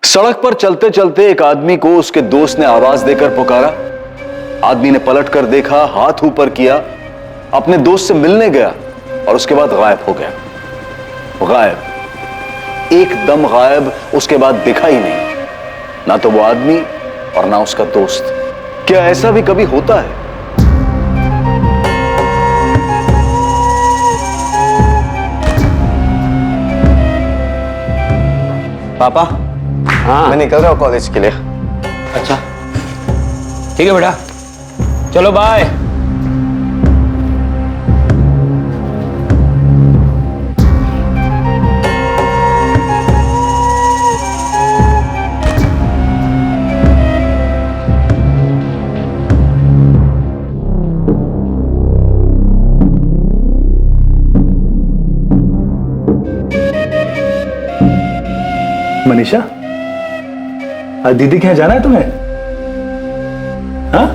सड़क पर चलते चलते एक आदमी को उसके दोस्त ने आवाज देकर पुकारा। आदमी ने पलट कर देखा, हाथ ऊपर किया, अपने दोस्त से मिलने गया और उसके बाद गायब हो गया। गायब, एकदम गायब। उसके बाद दिखा ही नहीं, ना तो वो आदमी और ना उसका दोस्त। क्या ऐसा भी कभी होता है? पापा, हाँ, मैं निकल रहा हूँ कॉलेज के लिए। अच्छा ठीक है बेटा, चलो बाय। मनीषा, आज दीदी के यहाँ जाना है तुम्हें? हाँ?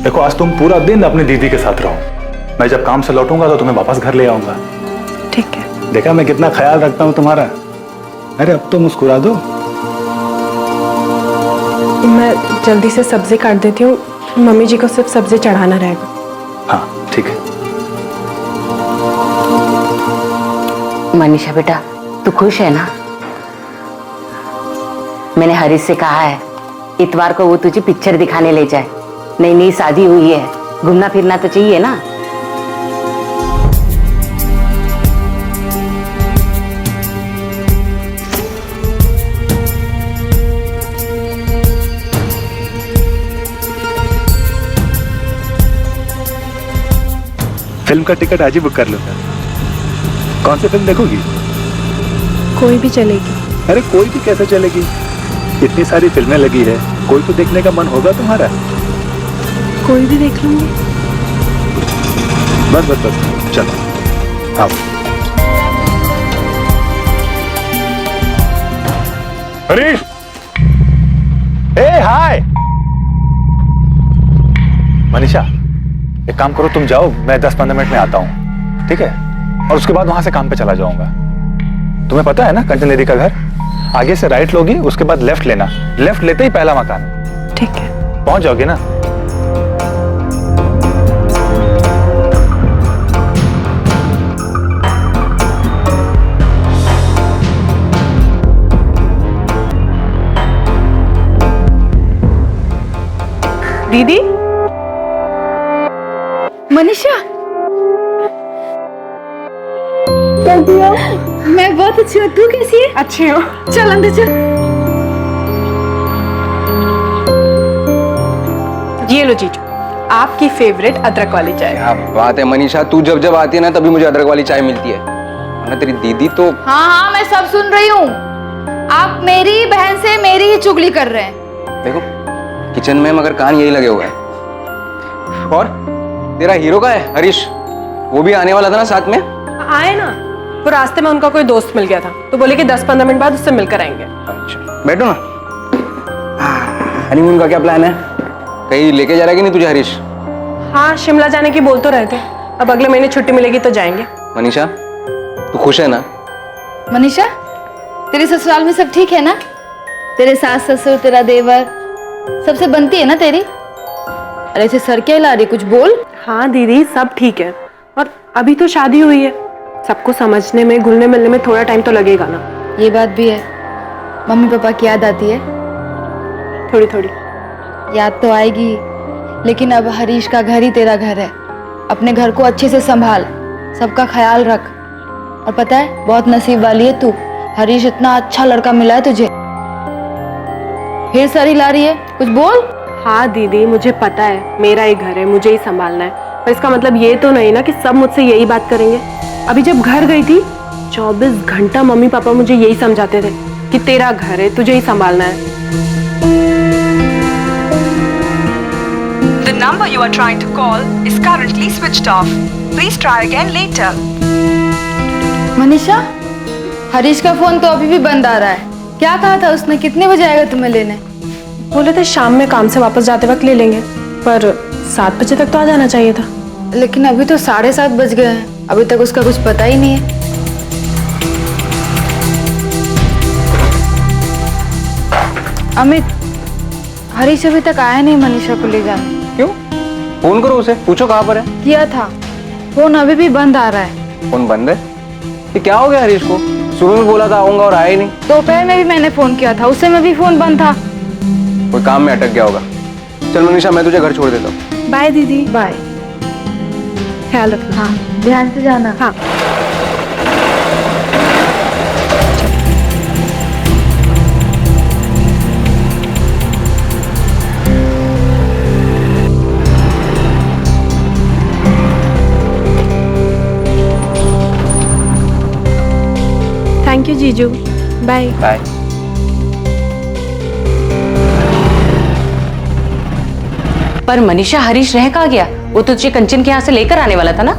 देखो, आज तुम पूरा दिन अपनी दीदी के साथ रहो। मैं जब काम से लौटूंगा तो तुम्हें वापस घर ले आऊंगा। ठीक है। देखा मैं कितना ख्याल रखता हूँ तुम्हारा। अरे अब तो मुस्कुरा दो। मैं जल्दी से सब्जी काट देती हूँ, मम्मी जी को सिर्फ सब्जी चढ़ाना रहेगा। हाँ ठीक है। मनीषा बेटा, तू खुश है ना? मैंने हरीश से कहा है इतवार को वो तुझे पिक्चर दिखाने ले जाए। नई नई शादी हुई है, घूमना फिरना तो चाहिए ना। फिल्म का टिकट आज ही बुक कर लो। कौन सी फिल्म देखोगी? कोई भी चलेगी। अरे कोई भी कैसे चलेगी? इतनी सारी फिल्में लगी है, कोई तो देखने का मन होगा तुम्हारा। कोई भी देख लूंगी। बस बस बस, चलो आओ। हरीश, हाय। मनीषा, एक काम करो, तुम जाओ, मैं 10-15 मिनट में आता हूँ, ठीक है? और उसके बाद वहां से काम पे चला जाऊंगा। तुम्हें पता है ना कंटेनरी का घर? आगे से राइट लोगी, उसके बाद लेफ्ट लेना। लेफ्ट लेते ही पहला मकान। ठीक है। पहुंच जाओगे ना? दीदी, मनीषा, मैं बहुत अच्छी हूँ, तू कैसी है? अच्छी हो? चल अंदर चल। ये लो जीजू, आपकी फेवरेट अदरक वाली चाय। क्या बात है मनीषा, तू जब जब आती है ना तभी मुझे अदरक वाली चाय मिलती है। वरना तेरी दीदी तो। हाँ हाँ, मैं सब सुन रही हूँ। आप मेरी बहन से मेरी ही चुगली कर रहे हैं। देखो, किचन में मगर कान यही लगे हुए हैं। और तेरा हीरो का है हरीश, वो भी आने वाला था ना साथ में? आए ना, वो रास्ते में उनका कोई दोस्त मिल गया था तो बोले कि 10-15 मिनट बाद उससे मिलकर आएंगे। अच्छा, बैठो ना। हनीमून का क्या प्लान है? कहीं लेके जा रहा है कि नहीं तुझे हरीश? हाँ, शिमला जाने की बोल तो रहे थे। अब अगले महीने छुट्टी मिलेगी तो जाएंगे। मनीषा, तू खुश है ना? मनीषा, तेरे ससुराल में सब ठीक है ना? तेरे सास ससुर, तेरा देवर, सबसे बनती है ना तेरी? अरे ऐसे सर क्या हिला रही, कुछ बोल। हाँ दीदी, सब ठीक है। और अभी तो शादी हुई है, सबको समझने में, घुलने मिलने में थोड़ा टाइम तो लगेगा ना। ये बात भी है। मम्मी पापा की याद आती है? थोड़ी थोड़ी याद तो आएगी, लेकिन अब हरीश का घर ही तेरा घर है। अपने घर को अच्छे से संभाल, सबका ख्याल रख। और पता है, बहुत नसीब वाली है तू। हरीश इतना अच्छा लड़का मिला है तुझे। फिर सर हिला रही है, कुछ बोल। हाँ दीदी, मुझे पता है मेरा ही घर है, मुझे ही संभालना है, पर इसका मतलब ये तो नहीं ना कि सब मुझसे यही बात करेंगे। अभी जब घर गई थी 24 घंटा मम्मी पापा मुझे यही समझाते थे कि तेरा घर है, तुझे ही संभालना है। The number you are trying to call is currently switched off. Please try again later. Manisha, Harish का फोन तो अभी भी बंद आ रहा है। क्या कहा था उसने, कितने बजे आएगा तुम्हें लेने? बोले थे शाम में काम से वापस जाते वक्त ले लेंगे, पर 7 बजे तक तो आ जाना चाहिए था। लेकिन अभी तो 7:30 बज गए हैं, अभी तक उसका कुछ पता ही नहीं है। अमित, हरीश अभी तक आया नहीं मनीषा को ले जाने। क्यों? फोन करो उसे, पूछो कहाँ पर है। किया था, फोन अभी भी बंद आ रहा है। फोन बंद है? ये क्या हो गया हरीश को? सुबह में बोला था आऊंगा और आया ही नहीं। दोपहर में भी मैंने फोन किया था, उससे में भी फोन बंद था। कोई काम में अटक गया होगा। चल मनीषा, मैं तुझे घर छोड़ देता हूँ। बाय दीदी। बाय। ख्याल रखना। हाँ, ध्यान से जाना। हाँ। थैंक यू जीजू। बाय। बाय। पर मनीषा, हरीश रह कहाँ गया? वो तो तुझे कंचन के यहाँ से लेकर आने वाला था ना?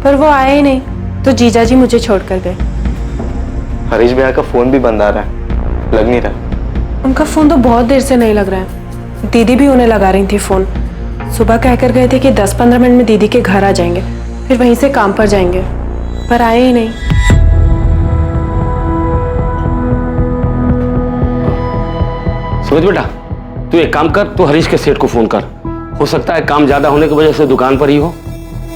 पर वो आए ही नहीं, तो जीजा जी मुझे छोड़कर गए। हरीश भैया का फोन भी बंद आ रहा है, लग नहीं रहा। उनका फोन तो बहुत देर से नहीं लग रहा है। दीदी भी उन्हें लगा रही थी फोन। सुबह कहकर गए थे कि 10-15 मिनट में दीदी के घर आ जाएंगे, फिर वहीं से काम पर जाएंगे, पर आए ही नहीं। सूरज बेटा, तू एक काम कर, तू हरीश के सेठ को फोन कर। हो सकता है काम ज्यादा होने की वजह से दुकान पर ही हो।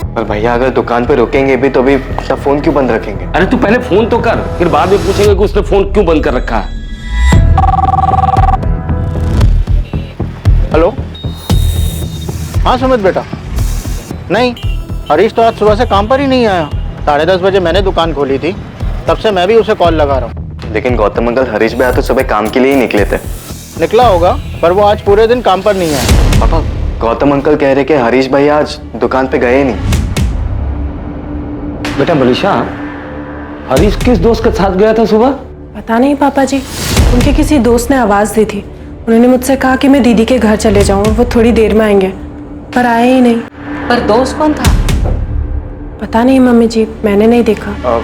पर भैया अगर दुकान पे रुकेंगे भी तो भी सब फोन क्यों बंद रखेंगे? अरे तू पहले फोन तो कर, फिर बाद में पूछेंगे कि उसने फोन क्यों बंद कर रखा है। हेलो। हाँ सुमित बेटा, नहीं हरीश तो आज सुबह से काम पर ही नहीं आया। 10:30 बजे मैंने दुकान खोली थी, तब से मैं भी उसे कॉल लगा रहा हूँ। लेकिन गौतम अंकल, हरीश भैया तो सुबह काम के लिए ही निकले थे। निकला होगा, पर वो आज पूरे दिन काम पर नहीं आया। पापा, गौतम अंकल कह रहे कि हरीश भैया आज दुकान पे गए नहीं। बेटा मनीषा, हरीश किस दोस्त के साथ गया था सुबह? पता नहीं पापा जी, उनके किसी दोस्त ने आवाज दी थी। उन्होंने मुझसे कहा कि मैं दीदी के घर चले जाऊं और वो थोड़ी देर में आएंगे, पर आए ही नहीं। पर दोस्त कौन था? पता नहीं मम्मी जी, मैंने नहीं देखा।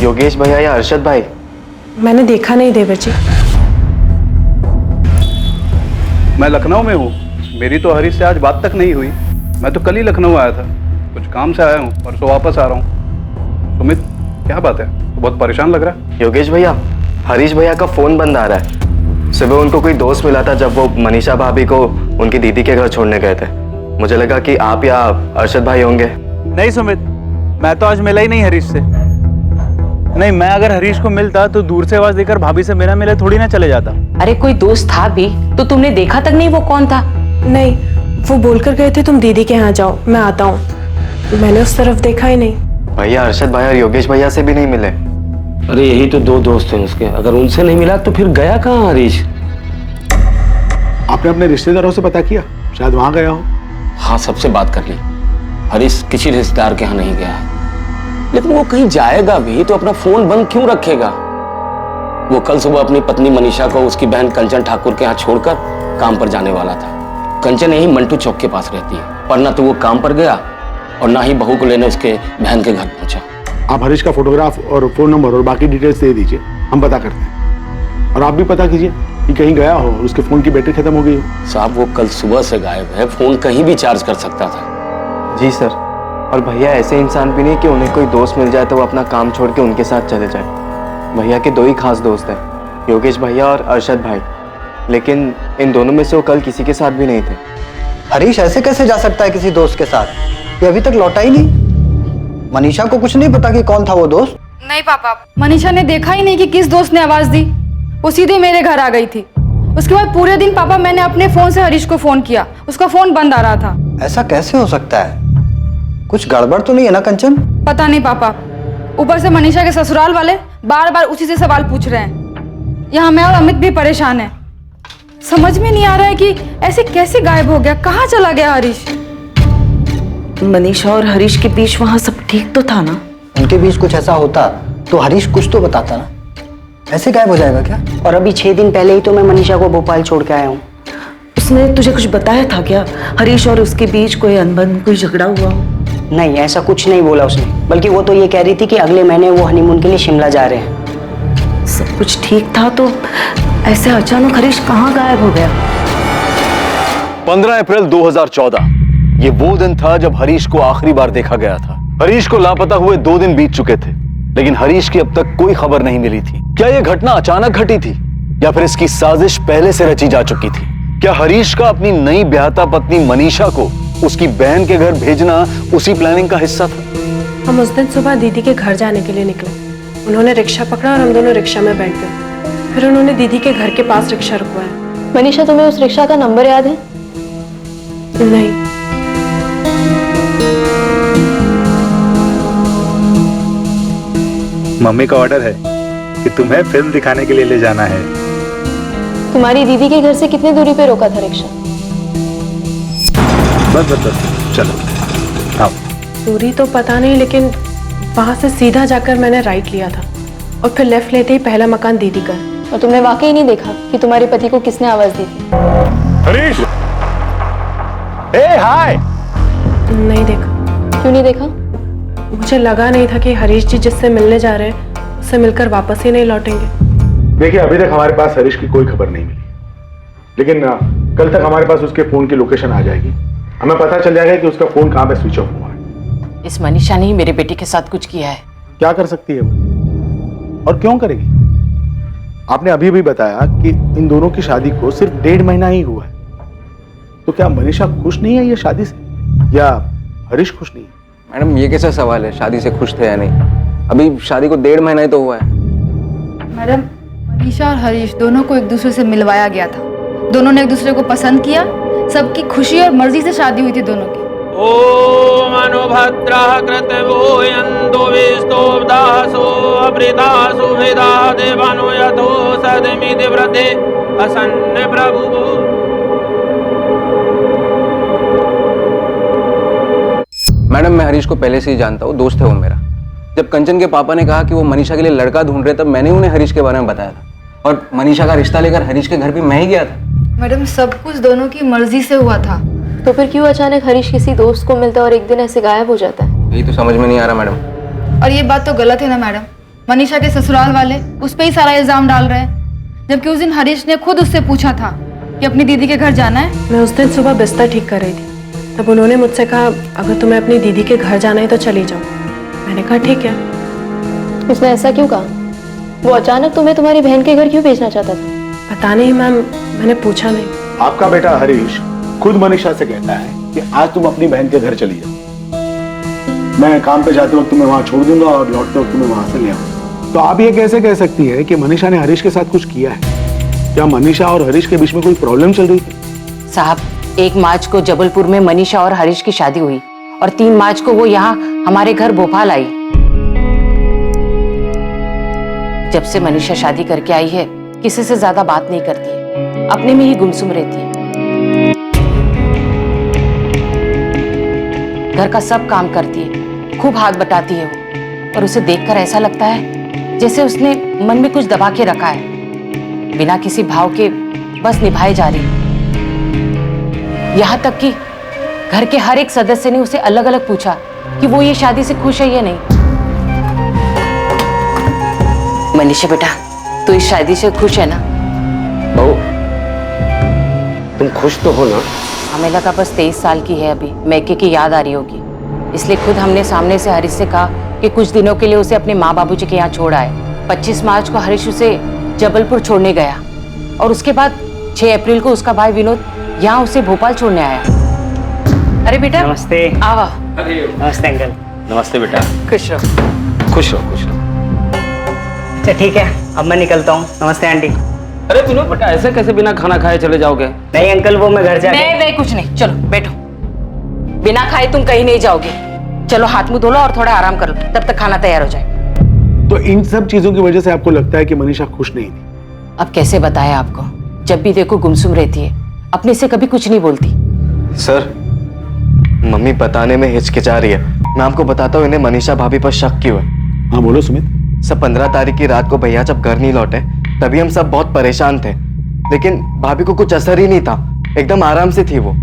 योगेश भैया या अरशद भाई? मैंने देखा नहीं देवर जी। मैं लखनऊ में हूँ, मेरी तो हरीश से आज बात तक नहीं हुई। मैं तो कल ही लखनऊ आया था, कुछ काम से आया हूँ, परसों वापस आ रहा हूँ। सुमित, क्या बात है? तो बहुत परेशान लग रहा है। योगेश भैया, हरीश भैया का फोन बंद आ रहा है। सुबह उनको कोई दोस्त मिला था जब वो मनीषा भाभी को उनकी दीदी के घर छोड़ने गए थे। मुझे लगा कि आप या अरशद भाई होंगे। नहीं सुमित, मैं तो आज मिला ही नहीं हरीश से। नहीं, मैं अगर हरीश को मिलता तो दूर से आवाज देकर भाभी से बिना मिले थोड़ी ना चले जाता। अरे कोई दोस्त था भी तो तुमने देखा तक नहीं वो कौन था? नहीं, वो बोलकर गए थे तुम दीदी के यहाँ जाओ, मैं आता हूँ। मैंने उस तरफ देखा ही नहीं। भैया अरशद भाई और योगेश भैया से भी नहीं मिले। अरे यही तो दो दोस्त हैं उसके, अगर उनसे नहीं मिला तो फिर गया कहाँ हरीश? आपने अपने रिश्तेदारों से पता किया? शायद वहां गया हो। हाँ, सबसे बात कर ली। हरीश किसी रिश्तेदार के यहाँ नहीं गया है, लेकिन वो कहीं जाएगा भी तो अपना फोन बंद क्यों रखेगा? वो कल सुबह अपनी पत्नी मनीषा को उसकी बहन कंचन ठाकुर के यहाँ छोड़कर काम पर जाने वाला था। कंचन यही मंटू चौक के पास रहती है, पर ना तो वो काम पर गया और ना ही बहू को लेने उसके बहन के घर पहुंचा। आप हरीश का फोटोग्राफ और फोन नंबर और बाकी डिटेल्स दे दीजिए, हम पता करते हैं। और आप भी पता कीजिए कि कहीं गया हो और उसके फोन की बैटरी खत्म हो गई हो। साहब, वो कल सुबह से गायब है, फोन कहीं भी चार्ज कर सकता था। जी सर। और भैया ऐसे इंसान भी नहीं कि उन्हें कोई दोस्त मिल जाए तो वो अपना काम छोड़ के उनके साथ चले जाए। भैया के दो ही खास दोस्त हैं, योगेश भैया और अरशद भाई, लेकिन इन दोनों में से वो कल किसी के साथ भी नहीं थे। हरीश ऐसे कैसे जा सकता है किसी दोस्त के साथ? ये अभी तक लौटा ही नहीं। मनीषा को कुछ नहीं पता कि कौन था वो दोस्त? नहीं पापा, मनीषा ने देखा ही नहीं कि किस दोस्त ने आवाज दी। वो सीधे मेरे घर आ गई थी। उसके बाद पूरे दिन पापा मैंने अपने फोन से हरीश को फोन किया, उसका फोन बंद आ रहा था। ऐसा कैसे हो सकता है? कुछ गड़बड़ तो नहीं है ना कंचन? पता नहीं पापा, ऊपर से मनीषा के ससुराल वाले बार बार उसी से सवाल पूछ रहे हैं। यहाँ मैं और अमित भी परेशान हैं। समझ में नहीं आ रहा है कि ऐसे कैसे गायब हो गया, कहाँ चला गया हरीश? मनीषा और हरीश के बीच वहाँ सब ठीक तो था ना? उनके बीच कुछ ऐसा होता तो हरीश कुछ तो बताता ना। ऐसे गायब हो जाएगा क्या? और अभी 6 दिन पहले ही तो मैं मनीषा को भोपाल छोड़ के आया हूँ। उसने तुझे कुछ बताया था क्या? हरीश और उसके बीच कोई अनबन, कोई झगड़ा हुआ? नहीं, ऐसा कुछ नहीं बोला उसने, बल्कि वो तो ये कह रही थी कि अगले महीने वो हनीमून के लिए शिमला जा रहे हैं। सब कुछ ठीक था तो ऐसे अचानक हरीश कहाँ गायब हो गया? 15 अप्रैल 2014 ये वो दिन था जब हरीश को आखिरी बार देखा गया था। हरीश को लापता हुए 2 दिन बीत चुके थे, लेकिन हरीश की अब तक कोई खबर नहीं मिली थी। क्या यह घटना अचानक घटी थी या फिर इसकी साजिश पहले से रची जा चुकी थी? क्या हरीश का अपनी नई ब्याहता पत्नी मनीषा को उसकी बहन के घर भेजना उसी प्लानिंग का हिस्सा था? हम उस दिन सुबह दीदी के घर जाने के लिए निकले। उन्होंने रिक्शा पकड़ा और हम दोनों रिक्शा में बैठ गए। फिर उन्होंने दीदी के घर के पास रिक्शा रुकवाया। मनीषा, तुम्हें उस रिक्शा का नंबर याद है? नहीं। मम्मी का ऑर्डर है कि तुम्हें फिल्म दिखाने के लिए ले जाना है। तुम्हारी दीदी के घर से कितनी दूरी पे रोका था रिक्शा? बस चलो आओ। दूरी तो पता नहीं, लेकिन वहां से सीधा जाकर मैंने राइट लिया था और फिर लेफ्ट लेते ही पहला मकान दीदी का। और तुमने वाकई नहीं देखा कि तुम्हारे पति को किसने आवाज दी थी? हरीश, हाय। नहीं देखा। क्यों नहीं देखा? मुझे लगा नहीं था कि हरीश जी जिससे मिलने जा रहे हैं उससे मिलकर वापस ही नहीं लौटेंगे। देखिए, अभी तक हमारे पास हरीश की कोई खबर नहीं मिली, लेकिन कल तक हमारे पास उसके फोन की लोकेशन आ जाएगी। हमें पता चल जाएगा कि उसका फोन कहाँ पे स्विच ऑफ हुआ है। इस मनीषा ने ही मेरे बेटे के साथ कुछ किया है। क्या कर सकती है वो, और क्यों करेगी? आपने अभी भी बताया कि इन दोनों की शादी को सिर्फ 1.5 महीना ही हुआ है, तो क्या मनीषा खुश नहीं है ये शादी से, या हरीश खुश नहीं है? मैडम, ये कैसा सवाल है, शादी से खुश थे या नहीं? अभी शादी को 1.5 महीना ही तो हुआ है। मैडम, मनीषा और हरीश दोनों को एक दूसरे से मिलवाया गया था। दोनों ने एक दूसरे को पसंद किया। सबकी खुशी और मर्जी से शादी हुई थी दोनों की। ओम अनुभद्रः कृतवोयन्तो विस्तोब्दासो अभृतासु भेदा देवानो यथो सदमिति व्रते असन्न प्रभुवो। मैडम, मैं हरीश को पहले से ही जानता हूँ, दोस्त है वो मेरा। जब कंचन के पापा ने कहा कि वो मनीषा के लिए लड़का ढूंढ रहे, तब मैंने उन्हें हरीश के बारे में बताया था। और मनीषा का रिश्ता लेकर हरीश के घर भी मैं ही गया था। मैडम, सब कुछ दोनों की मर्जी से हुआ था। तो फिर क्यों अचानक हरीश किसी दोस्त को मिलता है और एक दिन ऐसे गायब हो जाता है? यही तो समझ में नहीं आ रहा मैडम। और ये बात तो गलत है ना मैडम। मनीषा के ससुराल वाले उस पर ही सारा इल्जाम डाल रहे हैं, जबकि उस दिन हरीश ने खुद उससे पूछा था कि अपनी दीदी के घर जाना है। मैं उस दिन सुबह बिस्तर ठीक कर रही थी, तब उन्होंने मुझसे कहा अगर तुम्हें अपनी दीदी के घर जाना है तो चली जाओ। मैंने कहा ठीक है। उसने ऐसा क्यों कहा? वो अचानक तुम्हें तुम्हारी बहन के घर क्यों भेजना चाहता था? पता नहीं मैम, मैंने पूछा नहीं। आपका बेटा हरीश खुद मनीषा से कहता है कि आज तुम अपनी बहन के घर चली जाओ, मैं काम पे जाते वक्त तुम्हें वहां छोड़ दूंगा और लौटते वक्त तुम्हें वहां से ले आऊंगा। तो आप ये कैसे कह सकती है कि मनीषा ने हरीश के साथ कुछ किया है? क्या मनीषा और हरीश के बीच में कोई प्रॉब्लम चल रही थी? साहब, 1 मार्च को जबलपुर में मनीषा और हरीश की शादी हुई और 3 मार्च को वो यहाँ हमारे घर भोपाल आई। जब से मनीषा शादी करके आई है, किसी से ज्यादा बात नहीं करती है, अपने में ही गुमसुम रहती है। घर का सब काम करती है, खूब हाथ बटाती है वो, और उसे देखकर ऐसा लगता है जैसे उसने मन में कुछ दबा के रखा है, बिना किसी भाव के बस निभाए जा रही है। यहाँ तक कि घर के हर एक सदस्य ने उसे अलग अलग पूछा कि वो ये शादी से खुश है या नहीं। मनीषा बेटा, तू इस शादी से खुश है ना? बहू, तुम खुश तो हो ना? हमें लगा बस 23 साल की है अभी, मैके की याद आ रही होगी, इसलिए खुद हमने सामने से हरीश से कहा कि कुछ दिनों के लिए उसे अपने माँ बाबूजी के यहाँ छोड़ आए। 25 मार्च को हरीश उसे जबलपुर छोड़ने गया और उसके बाद 6 अप्रैल को उसका भाई विनोद यहाँ उसे भोपाल छोड़ने आया। अरे बेटा, नमस्ते। आवा। नमस्ते अंकल। नमस्ते बेटा। खुश रहो। खुश रहो, खुश रहो। अच्छा ठीक है, अब मैं निकलता हूँ। नमस्ते आंटी। अरे विनोद बेटा, ऐसे कैसे बिना खाना खाए चले जाओगे? नहीं अंकल, वो मैं घर जाके। नहीं कुछ नहीं, चलो बैठो। बिना खाए तुम कहीं नहीं जाओगे। चलो हाथ मुंह धो लो और थोड़ा आराम कर लो, तब तक खाना तैयार हो जाए। तो इन सब चीजों की वजह से आपको लगता है कि मनीषा खुश नहीं थी? अब कैसे बताया आपको, जब भी देखो गुमसुम रहती है, अपने से कभी कुछ नहीं बोलती। सर, मम्मी बताने में हिचकिचा रही है। मैं आपको बताता हूँ इन्हें मनीषा भाभी पर शक क्यों है। हाँ बोलो सुमित। सर, 15 तारीख की रात को भैया जब घर नहीं लौटे, तभी हम सब बहुत परेशान थे, लेकिन भाभी को कुछ असर ही नहीं था, एकदम आराम से थी वो।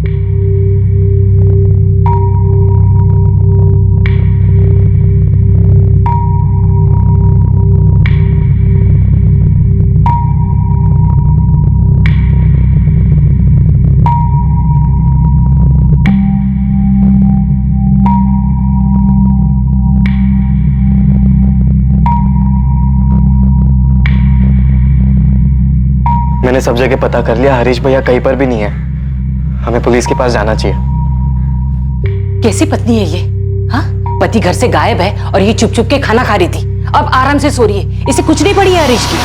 मैंने सब जगह पता कर लिया, हरीश भैया कहीं पर भी नहीं है। हमें पुलिस के पास जाना चाहिए। कैसी पत्नी है ये? हाँ, पति घर से गायब है और ये चुप चुप के खाना खा रही थी, अब आराम से सो रही है। इसे कुछ नहीं पड़ी है हरीश की।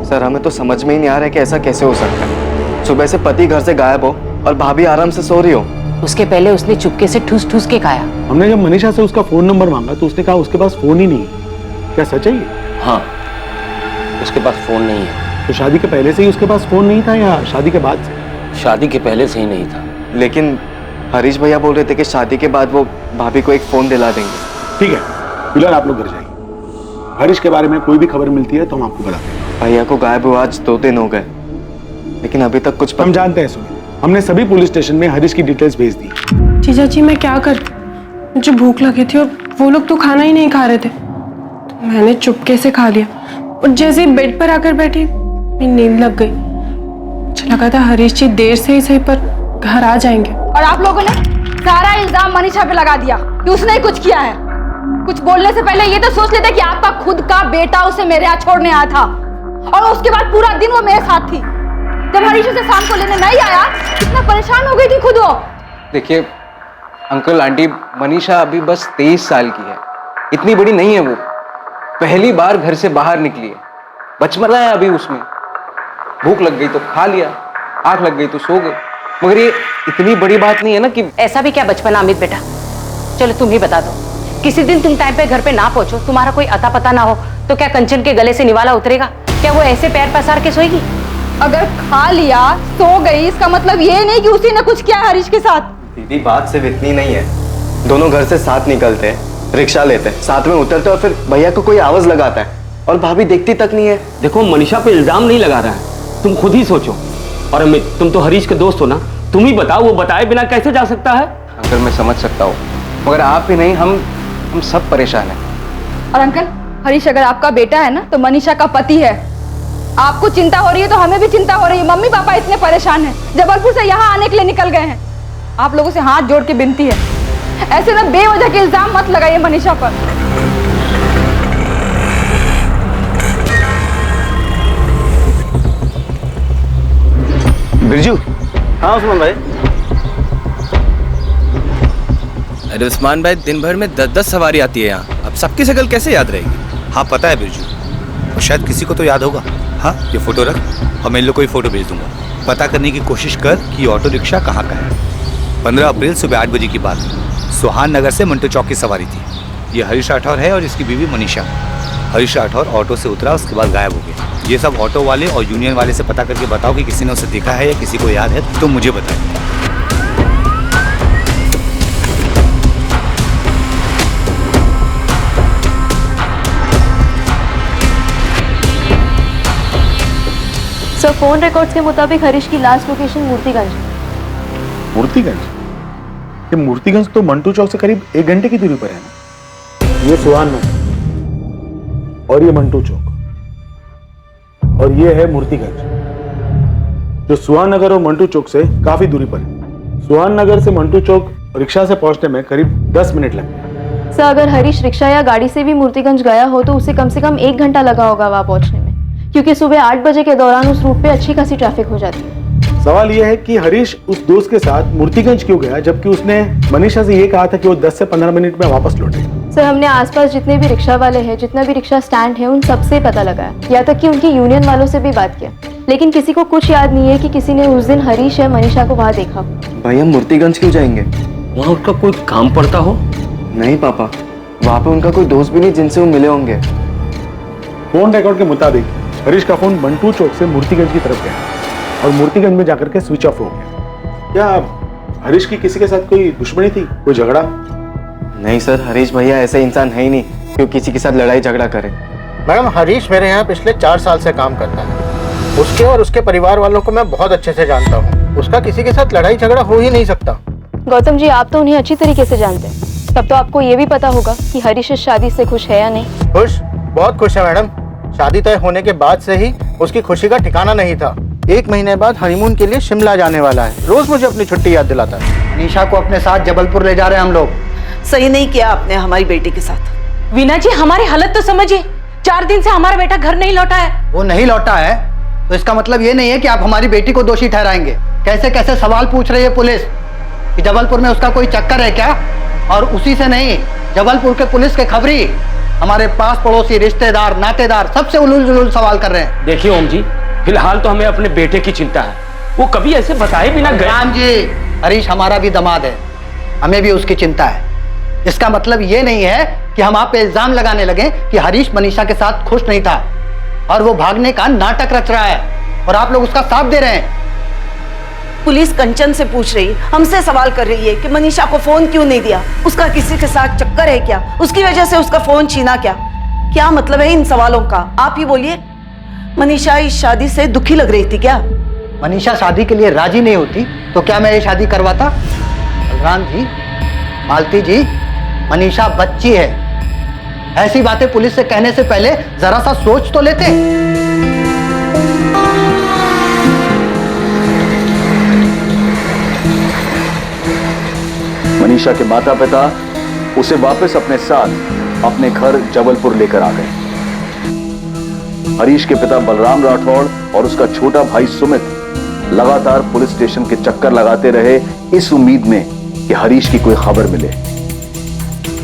सर हमें तो समझ में ही नहीं आ रहा है कि ऐसा कैसे हो सकता है। सुबह से पति घर से गायब हो और भाभी आराम से सो रही हो। उसके पहले उसने चुपके से ठूस ठूस के खाया। हमने जब मनीषा से उसका फोन नंबर मांगा तो उसने कहा उसके पास फोन ही नहीं है। क्या सच है ये? हाँ, उसके पास फोन नहीं है। तो शादी के पहले से ही उसके पास फोन नहीं था या शादी के बाद से? शादी के पहले से ही नहीं था। लेकिन हरीश भैया बोल रहे थे कि शादी के बाद वो भाभी को एक फोन दिला देंगे। ठीक है, फिलहाल आप लोग घर जाइए। हरीश के बारे में कोई भी खबर मिलती है तो हम आपको बताते हैं। भैया को गायब हुआ आज 2 दिन हो गए, लेकिन अभी तक कुछ हम जानते हैं। सुनिए, हमने सभी पुलिस स्टेशन में हरीश की डिटेल्स भेज दी। जीजा जी मैं क्या करती, मुझे भूख लगी थी और वो लोग तो खाना ही नहीं खा रहे थे, तो मैंने चुपके से खा लिया और जैसे ही बेड पर आकर बैठी मेरी नींद लग गई। मुझे लगा था हरीश जी देर से ही सही पर घर आ जाएंगे। और आप लोगों ने सारा इल्जाम मनीषा पे लगा दिया कि उसने ही कुछ किया है। कुछ बोलने से पहले ये तो सोच लेते कि आपका खुद का बेटा उसे मेरे यहाँ छोड़ने आया था और उसके बाद पूरा दिन वो मेरे साथ थी। जब हरीश उसे शाम को लेने नहीं आया कितना परेशान हो गई थी खुद वो। देखिए अंकल आंटी, मनीषा अभी बस 23 साल की है, इतनी बड़ी नहीं है वो। पहली बार घर से बाहर निकली है, बचपना है अभी उसमें। भूख लग गई तो खा लिया, आंख लग गई तो सो गए। मगर ये इतनी बड़ी बात नहीं है ना कि। ऐसा भी क्या बचपना अमित बेटा? चलो तुम ही बता दो, किसी दिन तुम टाइम पे घर पे ना पहुंचो, तुम्हारा कोई अता पता ना हो, तो क्या कंचन के गले से निवाला उतरेगा? क्या वो ऐसे पैर पसार के सोएगी? अगर खा लिया सो गई, इसका मतलब ये नहीं कि उसी ने कुछ किया हरीश के साथ। दीदी बात सिर्फ इतनी नहीं है। दोनों घर से साथ निकलते हैं, रिक्शा लेते हैं, साथ में उतरते और फिर भैया को कोई आवाज लगाता है और भाभी देखती तक नहीं है। देखो मनीषा पे इल्जाम नहीं लगा रहा है, तुम खुद ही सोचो। और अमित, तुम तो हरीश के दोस्त हो ना, तुम ही बताओ वो बताए बिना कैसे जा सकता है? अंकल मैं समझ सकता हूँ, मगर आप ही नहीं, हम सब परेशान हैं। और अंकल, हरीश अगर आपका बेटा है ना तो मनीषा का पति है। आपको चिंता हो रही है तो हमें भी चिंता हो रही है। मम्मी पापा इतने परेशान हैं, जबलपुर से यहाँ आने के लिए निकल गए हैं। आप लोगों से हाथ जोड़ के विनती है, ऐसे ना बेवजह के इल्जाम मत लगाइए मनीषा पर। बिरजू। हाँ उस्मान भाई। अरे उस्मान भाई, दिन भर में 10-10 सवारी आती है यहाँ, अब सबकी शक्ल कैसे याद रहेगी? हाँ पता है बिरजू, और शायद किसी को तो याद होगा। हाँ ये फोटो रख और मैं इन लोग को ही फोटो भेज दूंगा। पता करने की कोशिश कर कि ऑटो रिक्शा कहाँ का है। 15 अप्रैल सुबह 8 बजे की बात है। सुहान नगर से मंटो चौक की सवारी थी। ये हरीश राठौर है और इसकी बीवी मनीषा। हरीश राठौर ऑटो से उतरा, उसके बाद गायब हो गया। ये सब ऑटो वाले और यूनियन वाले से पता करके बताओ कि किसी ने उसे देखा है या किसी को याद है तो मुझे बताएं। सर फोन रिकॉर्ड्स के मुताबिक हरीश की लास्ट लोकेशन मूर्तिगंज। मूर्तिगंज? ये मूर्तिगंज तो मंटू चौक से करीब 1 घंटे की दूरी पर है ना। ये सुहान नगर और ये मंटू चौक और ये है मूर्तिगंज, जो सुहान नगर और मंटू चौक से काफी दूरी पर है। सुहान नगर से मंटू चौक रिक्शा से पहुंचने में करीब 10 मिनट लगते हैं। सर अगर हरीश रिक्शा या गाड़ी से भी मूर्तिगंज गया हो तो उसे कम से कम 1 घंटा लगा होगा वहां पहुंचने में, क्योंकि सुबह 8 बजे के दौरान उस रूट पे अच्छी खासी ट्रैफिक हो जाती है। सवाल यह है कि हरीश उस दोस्त के साथ मूर्तिगंज क्यों गया, जबकि उसने मनीषा से यह कहा था कि वो 10 से 15 मिनट में वापस लौटेगा। सर हमने आसपास जितने भी रिक्शा वाले हैं, जितना भी रिक्शा स्टैंड है, उन सबसे पता लगाया, यहाँ तक कि उनकी यूनियन वालों से भी बात किया, लेकिन किसी को कुछ याद नहीं है कि किसी ने उस दिन हरीश या मनीषा को वहाँ देखा। भाई हम मूर्तिगंज क्यों जाएंगे? वहाँ उनका कोई काम पड़ता हो? नहीं पापा, वहाँ पे उनका कोई दोस्त भी नहीं जिनसे वो मिले होंगे। फोन रिकॉर्ड के मुताबिक हरीश का फोन मंटू चौक से मूर्तिगंज की तरफ गया और मूर्तिगंज में जाकर के स्विच ऑफ हो गया। क्या हरीश की किसी के साथ कोई दुश्मनी थी, कोई झगड़ा? नहीं सर, हरीश भैया ऐसे इंसान है ही नहीं क्यों किसी के साथ लड़ाई झगड़ा करे। मैडम हरीश मेरे यहाँ पिछले 4 साल से काम करता है। उसके और उसके परिवार वालों को मैं बहुत अच्छे से जानता हूँ। उसका किसी के साथ लड़ाई झगड़ा हो ही नहीं सकता। गौतम जी आप तो उन्हें अच्छी तरीके से जानते हैं, तब तो आपको ये भी पता होगा कि हरीश इस शादी से खुश है या नहीं। खुश, बहुत खुश है मैडम। शादी तय होने के बाद से ही उसकी खुशी का ठिकाना नहीं था। 1 महीने बाद हनीमून के लिए शिमला जाने वाला है। रोज मुझे अपनी छुट्टी याद दिलाता है। निशा को अपने साथ जबलपुर ले जा रहे हैं हम लोग। सही नहीं किया आपने हमारी बेटी के साथ। वीना जी हमारी हालत तो समझिए, 4 दिन से हमारा बेटा घर नहीं लौटा है। वो नहीं लौटा है तो इसका मतलब ये नहीं है कि आप हमारी बेटी को दोषी ठहराएंगे। कैसे कैसे सवाल पूछ रही है पुलिस कि जबलपुर में उसका कोई चक्कर है क्या, और उसी से नहीं, जबलपुर के पुलिस के खबरी हमारे पास पड़ोसी रिश्तेदार नातेदार सबसे उलूल जुलूल सवाल कर रहे हैं। देखिए ओम जी, फिलहाल तो हमें अपने बेटे की चिंता है। वो कभी ऐसे बताए बिना गए। राम जी, हरीश हमारा भी दामाद है, हमें भी उसकी चिंता है। इसका मतलब ये नहीं है कि हम आप पे इल्जाम लगाने लगे कि हरीश मनीषा के साथ खुश नहीं था और वो भागने का नाटक रच रहा है और आप लोग उसका साथ दे रहे हैं। पुलिस कंचन से पूछ रही, हमसे सवाल कर रही है कि मनीषा को फोन क्यों नहीं दिया, उसका किसी के साथ चक्कर है क्या, उसकी वजह से उसका फोन छीना क्या? क्या मतलब है इन सवालों का? आप ही बोलिए। मनीषा इस शादी से दुखी लग रही थी क्या? मनीषा शादी के लिए राजी नहीं होती तो क्या मैं ये शादी करवाता? बलराम जी, मालती जी, मनीषा बच्ची है। ऐसी बातें पुलिस से कहने से पहले जरा सा सोच तो लेते। मनीषा के माता पिता उसे वापस अपने साथ अपने घर जबलपुर लेकर आ गए। हरीश के पिता बलराम राठौड़ और उसका छोटा भाई सुमित लगातार पुलिस स्टेशन के चक्कर लगाते रहे इस उम्मीद में कि हरीश की कोई खबर मिले।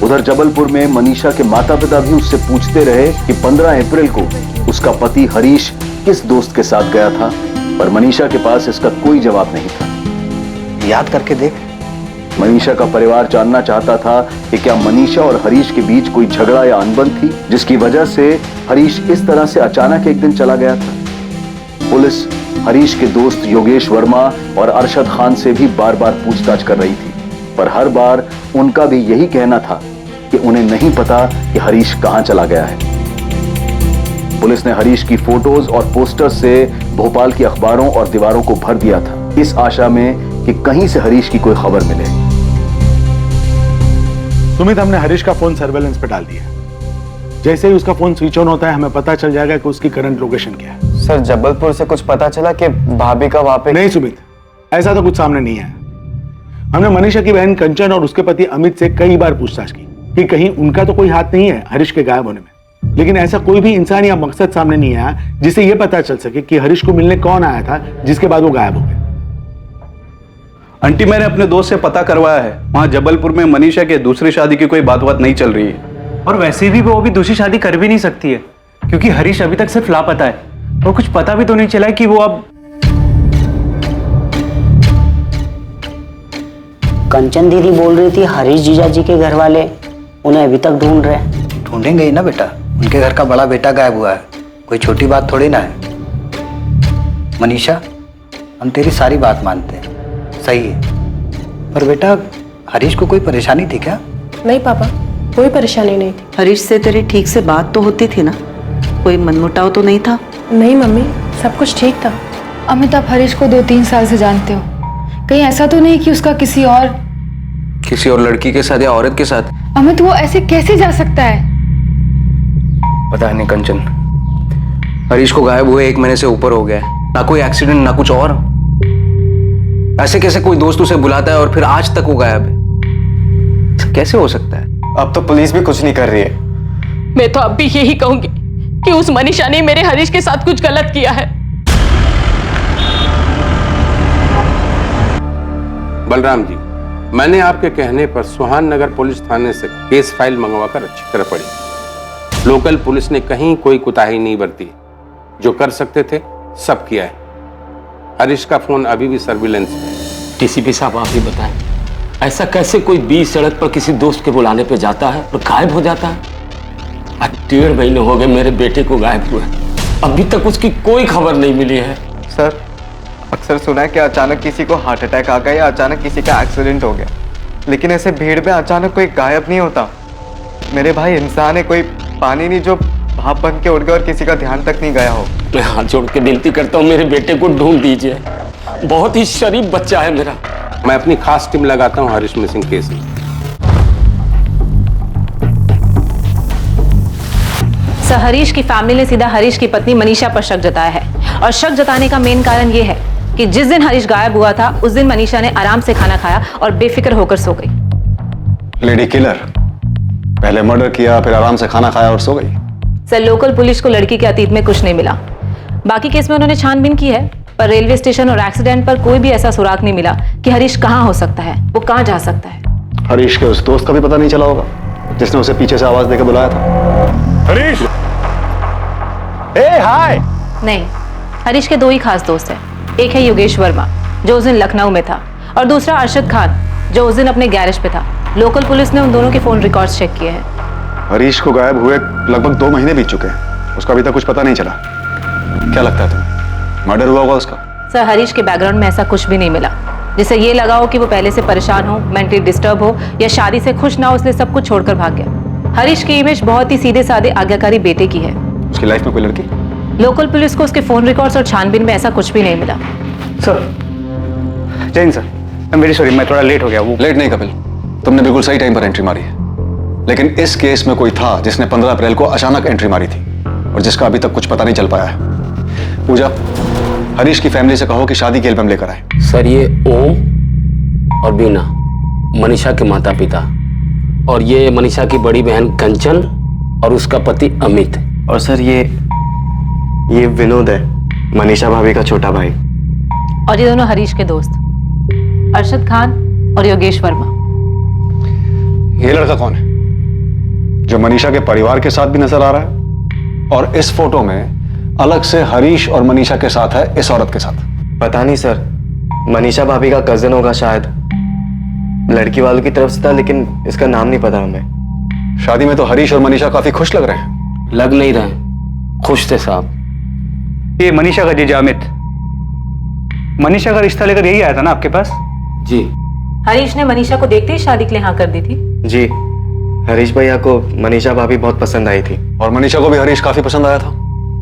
उधर जबलपुर में मनीषा के माता पिता भी उससे पूछते रहे कि 15 अप्रैल को उसका पति हरीश किस दोस्त के साथ गया था, पर मनीषा के पास इसका कोई जवाब नहीं था। याद करके देख। मनीषा का परिवार जानना चाहता था कि क्या मनीषा और हरीश के बीच कोई झगड़ा या अनबन थी जिसकी वजह से हरीश इस तरह से अचानक एक दिन चला गया था। पुलिस हरीश के दोस्त योगेश वर्मा और अरशद खान से भी बार बार पूछताछ कर रही थी, पर हर बार उनका भी यही कहना था कि उन्हें नहीं पता कि हरीश कहां चला गया है। पुलिस ने हरीश की फोटोज और पोस्टर्स से भोपाल की अखबारों और दीवारों को भर दिया था, इस आशा में कि कहीं से हरीश की कोई खबर मिले। सुमित, हमने हरीश का फोन सर्वेलेंस पे डाल दिया। जैसे ही उसका फोन स्विच ऑन होता है हमें पता चल जाएगा कि उसकी करंट लोकेशन क्या है। सर, जबलपुर से कुछ पता चला कि भाभी का वहां पे? नहीं सुमित, ऐसा तो कुछ सामने नहीं है। हमने मनीषा की बहन कंचन और उसके पति अमित से कई बार पूछताछ की कि कहीं उनका तो कोई हाथ नहीं है हरीश के गायब होने में, लेकिन ऐसा कोई भी इंसान या मकसद सामने नहीं आया जिसे यह पता चल सके कि हरीश को मिलने कौन आया था जिसके बाद वो गायब हो गए। आंटी, मैंने अपने दोस्त से पता करवाया है, वहां जबलपुर में मनीषा के दूसरी शादी की कोई बात नहीं चल रही है। और वैसे भी वो अभी दूसरी शादी कर भी नहीं सकती है क्योंकि हरीश अभी तक सिर्फ लापता है और कुछ पता भी तो नहीं चला है कि वो अब। कंचन दीदी बोल रही थी हरीश जीजा जी के घर वाले उन्हें अभी तक ढूंढ रहे हैं। ढूंढेंगे ही ना बेटा, उनके घर का बड़ा बेटा गायब हुआ है, कोई छोटी बात थोड़ी ना है। मनीषा, हम तेरी सारी बात मानते हैं, सही है, पर बेटा हरीश को कोई परेशानी थी क्या? नहीं पापा, कोई परेशानी नहीं थी। हरीश से तेरी ठीक से बात तो होती थी ना, कोई मनमुटाव तो नहीं था? नहीं मम्मी, सब कुछ ठीक था। अमित, आप हरीश को 2-3 साल से जानते हो, कहीं ऐसा तो नहीं कि उसका किसी और लड़की के साथ या औरत के साथ? अमित, वो ऐसे कैसे जा सकता है? पता नहीं कंचन, हरीश को गायब हुए 1 महीने से ऊपर हो गया है, ना कोई एक्सीडेंट ना कुछ और। ऐसे कैसे कोई दोस्त उसे बुलाता है और फिर आज तक वो गायब है? कैसे हो सकता है? अब तो पुलिस भी कुछ नहीं कर रही है। मैं तो अब भी यही कहूंगी कि उस मनीषा ने मेरे हरीश के साथ कुछ गलत किया है। बलराम जी, मैंने आपके कहने पर सुहान नगर पुलिस थाने से केस फाइल मंगवाकर अच्छी तरह पढ़ी। लोकल पुलिस ने कहीं कोई कुताही नहीं बरती, जो कर सकते थे सब किया है। हरीश का फोन अभी भी सर्विलेंस में। डीसीपी साहब, आप ही बताएं, ऐसा कैसे कोई 20 सड़क पर किसी दोस्त के बुलाने पे जाता है और गायब हो जाता है? आज 1.5 महीने हो गए मेरे बेटे को गायब हुए, अभी तक उसकी कोई खबर नहीं मिली है। सर, अक्सर सुना है कि अचानक किसी को हार्ट अटैक आ गया या अचानक किसी का एक्सीडेंट हो गया, लेकिन ऐसे भीड़ में अचानक कोई गायब नहीं होता। मेरे भाई इंसान है, कोई पानी नहीं जो भाप बन के उड़ गया और किसी का ध्यान तक नहीं गया हो। मैं हाथ जोड़ के विनती करता हूँ, मेरे बेटे को ढूंढ दीजिए, बहुत ही शरीफ बच्चा है मेरा। मैं अपनी खास टीम लगाता हूँ हरीश मिसिंग केस में। सर, हरीश की फैमिली ने सीधा हरीश की पत्नी मनीषा पर शक जताया है और शक जताने का मेन कारण यह है कि जिस दिन हरीश गायब हुआ था उस दिन मनीषा ने आराम से खाना खाया और बेफिक्र होकर सो गई। लेडी किलर, पहले मर्डर किया, फिर आराम से खाना खाया और सो गई। सर, लोकल पुलिस को लड़की के अतीत में कुछ नहीं मिला। बाकी केस में उन्होंने छानबीन की है, पर रेलवे स्टेशन और एक्सीडेंट पर कोई भी ऐसा सुराग नहीं मिला कि हरीश कहाँ हो सकता है, वो कहाँ जा सकता है। हरीश के उस दोस्त का भी पता नहीं चला होगा जिसने उसे पीछे से आवाज देकर बुलाया था। हरीश, हाय। नहीं, हरीश के दो ही खास दोस्त हैं। एक है योगेश वर्मा, जो उस दिन लखनऊ में था, और दूसरा अरशद खान, जो उस दिन अपने गैरेज पे था। लोकल पुलिस ने उन दोनों के फोन रिकॉर्ड्स चेक किए हैं। हरीश को गायब हुए लगभग 2 महीने बीत चुके हैं, उसका अभी तक कुछ पता नहीं चला। क्या लगता है तुम्हें, मर्डर हुआ होगा उसका? सर, हरीश के बैकग्राउंड में ऐसा कुछ भी नहीं मिला जिससे ये लगा हो कि वो पहले से परेशान हो, मेंटली डिस्टर्ब हो या शादी से खुश ना हो, इसलिए सब कुछ छोड़कर भाग गया। हरीश की इमेज बहुत ही सीधे साधे आज्ञाकारी बेटे की है। उसकी लाइफ में कोई लड़की? लोकल पुलिस को उसके फोन रिकॉर्ड्स और छानबीन में ऐसा कुछ भी नहीं मिला। Sir, Jain sir, I am very sorry, मैं थोड़ा लेट हो गया। वो लेट नहीं कपिल, तुमने बिल्कुल सही टाइम पर एंट्री मारी है। लेकिन इस केस में कोई था जिसने 15 अप्रैल को अचानक एंट्री मारी थी और जिसका अभी तक कुछ पता नहीं चल पाया है। पूजा, हरीश की फैमिली से कहो कि शादी के एल्बम लेकर आए। सर, ये ओम और बीना मनीषा के माता पिता, और ये मनीषा की बड़ी बहन कंचन और उसका पति अमित। और सर ये विनोद है, मनीषा भाभी का छोटा भाई। और ये दोनों हरीश के दोस्त, अरशद खान और योगेश वर्मा। ये लड़का कौन है जो मनीषा के परिवार के साथ भी नजर आ रहा है और इस फोटो में अलग से हरीश और मनीषा के साथ है इस औरत के साथ? पता नहीं सर, मनीषा भाभी का कजिन होगा शायद, लड़की वालों की तरफ से था, लेकिन इसका नाम नहीं पता हमें। शादी में तो हरीश और मनीषा काफी खुश लग रहे हैं। लग नहीं रहे, खुश थे साहब। ये मनीषा का जीजा अमित, मनीषा का रिश्ता लेकर यही आया था ना आपके पास? जी। हरीश ने मनीषा को देखते ही शादी के लिए हाँ कर दी थी। जी, हरीश भैया को मनीषा भाभी बहुत पसंद आई थी। और मनीषा को भी हरीश काफी पसंद आया था?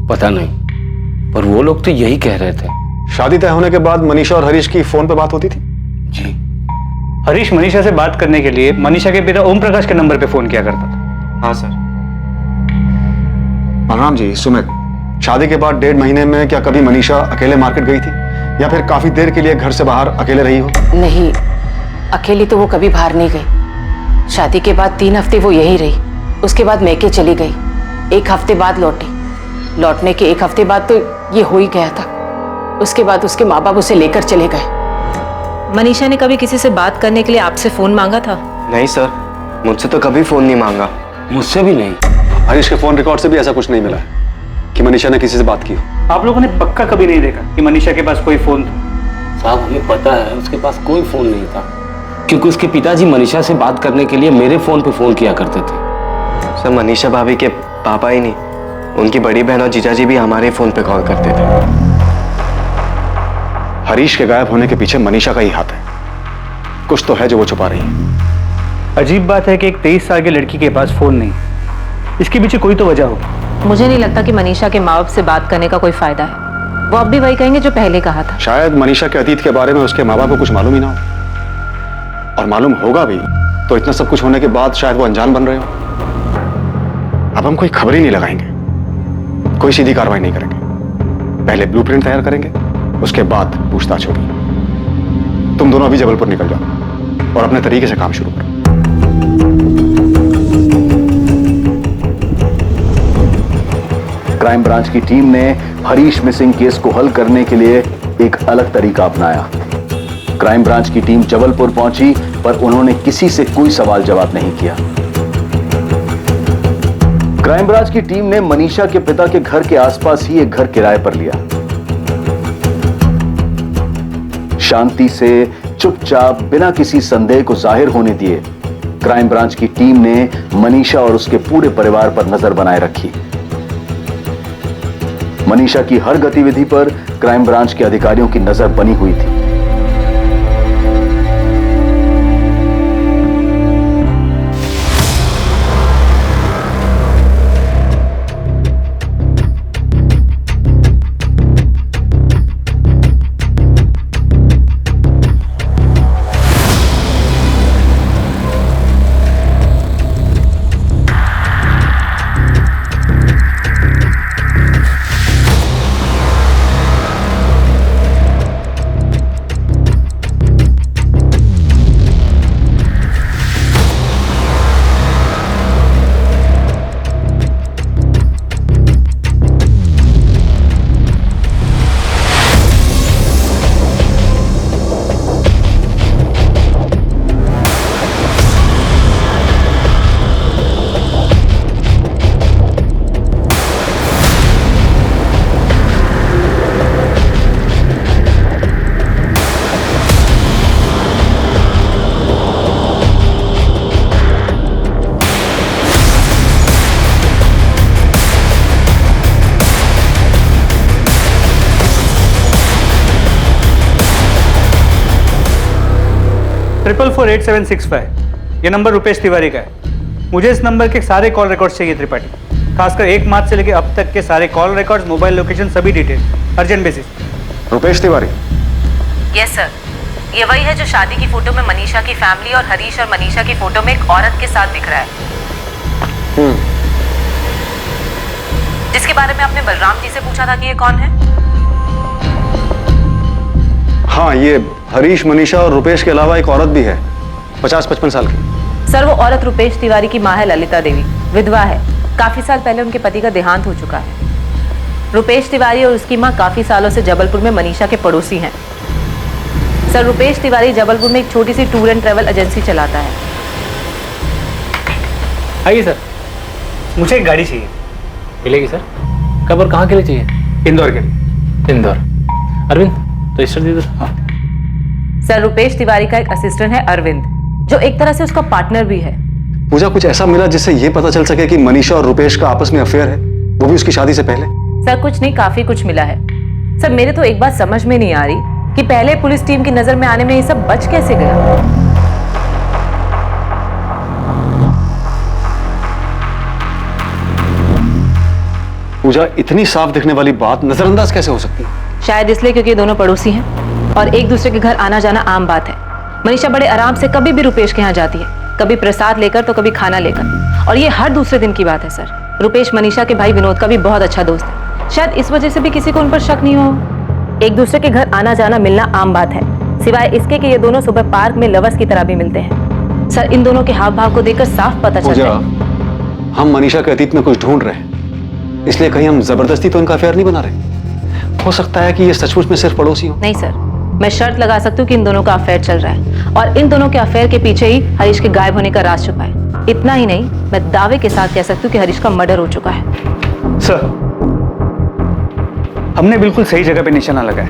पता नहीं, पर वो लोग तो यही कह रहे थे। शादी तय होने के बाद मनीषा और हरीश की फोन पे बात होती थी? जी। हरीश मनीषा से बात करने के लिए मनीषा के पिता ओम प्रकाश के नंबर पे फोन किया करता था। हाँ सर। बलराम जी, सुमित, शादी के बाद 1.5 महीने में क्या कभी मनीषा अकेले मार्केट गई थी या फिर काफी देर के लिए घर से बाहर अकेले रही हो? नहीं, अकेली तो वो कभी बाहर नहीं गई। शादी के बाद 3 हफ्ते वो यहीं रही, उसके बाद मैके चली गई। 1 हफ्ते बाद लौटी। लौटने के 1 हफ्ते बाद तो ये हो ही गया था। उसके बाद उसके माँ बाप उसे लेकर चले गए। मनीषा ने कभी किसी से बात करने के लिए आपसे फोन मांगा था? नहीं सर, मुझसे तो कभी फोन नहीं मांगा। मुझसे भी नहीं। हरीश के फोन रिकॉर्ड से भी ऐसा कुछ नहीं मिला है कि मनीषा ने किसी से बात की हो। आप लोगों ने पक्का कभी नहीं देखा कि मनीषा के पास कोई फोन था? साहब, हमें पता है उसके पास कोई फोन नहीं था, क्योंकि उसके पिताजी मनीषा से बात करने के लिए मेरे फोन पे फोन किया करते थे। सर, मनीषा भाभी के पापा ही नहीं, उनकी बड़ी बहन और जीजाजी भी हमारे फोन पे कॉल करते थे। हरीश के गायब होने के पीछे मनीषा का ही हाथ है। कुछ तो है जो वो छुपा रही है। अजीब बात है कि एक 23 साल की लड़की के पास फोन नहीं, इसके पीछे कोई तो वजह होगी। मुझे नहीं लगता कि मनीषा के माँ बाप से बात करने का कोई फायदा है। वो अब भी वही कहेंगे जो पहले कहा था। शायद मनीषा के अतीत के बारे में उसके माँ बाप को कुछ मालूम ही ना हो, और मालूम होगा भी तो इतना सब कुछ होने के बाद शायद वो अनजान बन रहे हो। अब हम कोई खबर ही नहीं लगाएंगे, कोई सीधी कार्रवाई नहीं करेंगे। पहले ब्लूप्रिंट तैयार करेंगे, उसके बाद पूछताछ होगी। तुम दोनों अभी जबलपुर निकल जाओ और अपने तरीके से काम शुरू करो। क्राइम ब्रांच की टीम ने हरीश मिसिंग केस को हल करने के लिए एक अलग तरीका अपनाया। क्राइम ब्रांच की टीम जबलपुर पहुंची, पर उन्होंने किसी से कोई सवाल जवाब नहीं किया। क्राइम ब्रांच की टीम ने मनीषा के पिता के घर के आसपास ही एक घर किराए पर लिया। शांति से, चुपचाप, बिना किसी संदेह को जाहिर होने दिए, क्राइम ब्रांच की टीम ने मनीषा और उसके पूरे परिवार पर नजर बनाए रखी। मनीषा की हर गतिविधि पर क्राइम ब्रांच के अधिकारियों की नजर बनी हुई थी। 444865 ये नंबर रुपेश तिवारी का है। मुझे इस नंबर के सारे कॉल रिकॉर्ड्स चाहिए त्रिपाठी, खासकर 1 मार्च से लेकर अब तक के सारे कॉल रिकॉर्ड्स, मोबाइल लोकेशन, सभी detail, urgent basis. Rupesh Tiwari? Yes sir, ये वही है जो शादी की फोटो में मनीषा की फैमिली और हरीश और मनीषा की फोटो में एक औरत के साथ दिख रहा है, जिसके बारे में आपने बलराम जी से पूछा था कि ये कौन है। हाँ, ये हरीश, मनीषा और रुपेश के अलावा एक औरत भी है, 50-55 साल की। सर, वो औरत रुपेश तिवारी की माँ है, ललिता देवी, विधवा है। काफी साल पहले उनके पति का देहांत हो चुका है। रुपेश तिवारी और उसकी माँ काफी सालों से जबलपुर में मनीषा के पड़ोसी हैं। सर, रुपेश तिवारी जबलपुर में एक छोटी सी टूर एंड ट्रेवल एजेंसी चलाता है। आइए सर, मुझे एक गाड़ी चाहिए। मिलेगी सर। कब और कहाँ के लिए चाहिए? इंदौर के लिए। इंदौर। अरविंद, रजिस्टर दे दो। हाँ। सर, रुपेश तिवारी का एक असिस्टेंट है अरविंद, जो एक तरह से उसका पार्टनर भी है। पूजा, कुछ ऐसा मिला जिससे ये पता चल सके कि मनीषा और रुपेश का आपस में अफेयर है, वो भी उसकी शादी से पहले? सर, कुछ नहीं, काफी कुछ मिला है। सर, मेरे तो एक बात समझ में नहीं आ रही कि पहले पुलिस टीम की नजर में आने में ये सब बच कैसे गया। पूजा, इतनी साफ दिखने वाली बात नजरअंदाज कैसे हो सकती है? शायद इसलिए क्योंकि ये दोनों पड़ोसी हैं और एक दूसरे के घर आना जाना आम बात है। मनीषा बड़े आराम से कभी भी रुपेश के यहाँ जाती है, कभी प्रसाद लेकर तो कभी खाना लेकर, और ये हर दूसरे दिन की बात है। सर, रुपेश मनीषा के भाई विनोद का भी बहुत अच्छा दोस्त है, शायद इस वजह से भी किसी को उन पर शक नहीं हो। एक दूसरे के घर आना जाना मिलना आम बात है, सिवाय इसके कि ये दोनों सुबह पार्क में लवर्स की तरह भी मिलते हैं। सर, इन दोनों के हाव भाव को देखकर साफ पता चलता है। हम मनीषा के अतीत में कुछ ढूंढ रहे हैं, इसलिए कहीं हम जबरदस्ती तो इनका अफेयर नहीं बना रहे। हो सकता है कि ये सचमुच में सिर्फ पड़ोसी हो। नहीं सर, मैं शर्त लगा सकती हूँ कि इन दोनों का अफेयर चल रहा है और इन दोनों के अफेयर के पीछे ही हरीश के गायब होने का राज छुपा है। इतना ही नहीं, मैं दावे के साथ कह सकती हूँ कि हरीश का मर्डर हो चुका है। सर, हमने बिल्कुल सही जगह पे निशाना लगाया,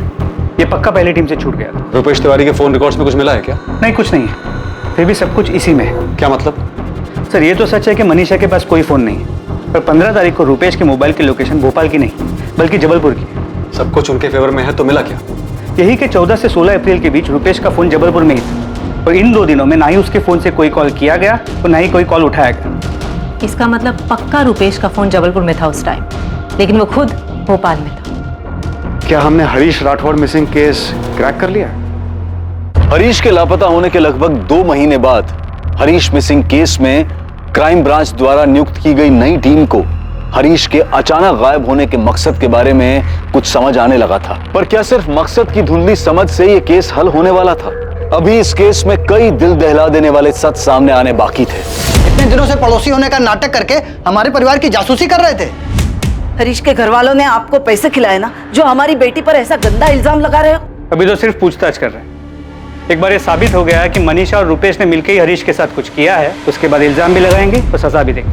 ये पक्का पहले टीम से छूट गया था। रुपेश तिवारी के फोन रिकॉर्ड्स में कुछ मिला है क्या? नहीं, कुछ नहीं है, फिर भी सब कुछ इसी में है। क्या मतलब? सर, ये तो सच है कि मनीषा के पास कोई फोन नहीं है, पर 15 तारीख को रुपेश के मोबाइल की लोकेशन भोपाल की नहीं बल्कि जबलपुर की। सब कुछ उनके फेवर में है, तो मिला क्या? यही कि 14 से 16 अप्रैल के बीच रुपेश का फोन जबलपुर में ही था, और इन 2 दिनों में ना ही उसके फोन से कोई कॉल किया गया और ना ही कोई कॉल उठाया गया। इसका मतलब पक्का रुपेश का फोन जबलपुर में था उस टाइम, लेकिन वो खुद भोपाल में था। क्या हमने Harish Rathore missing case crack कर लिया? हरीश के लापता होने के लगभग 2 महीने बाद हरीश मिसिंग केस में क्राइम ब्रांच द्वारा नियुक्त की गई नई टीम को हरीश के अचानक गायब होने के मकसद के बारे में कुछ समझ आने लगा था। पर क्या सिर्फ मकसद की धुंधली समझ से ये केस हल होने वाला था? अभी इस केस में कई दिल दहला देने वाले सच सामने आने बाकी थे। इतने दिनों से पड़ोसी होने का नाटक करके हमारे परिवार की जासूसी कर रहे थे। हरीश के घर वालों ने आपको पैसे खिलाए ना, जो हमारी बेटी पर ऐसा गंदा इल्जाम लगा रहे हो? अभी तो सिर्फ पूछताछ कर रहे हैं। एक बार ये साबित हो गया है कि मनीषा और रुपेश ने मिलकर ही हरीश के साथ कुछ किया है, उसके बाद इल्जाम भी लगाएंगे और सजा भी देंगे।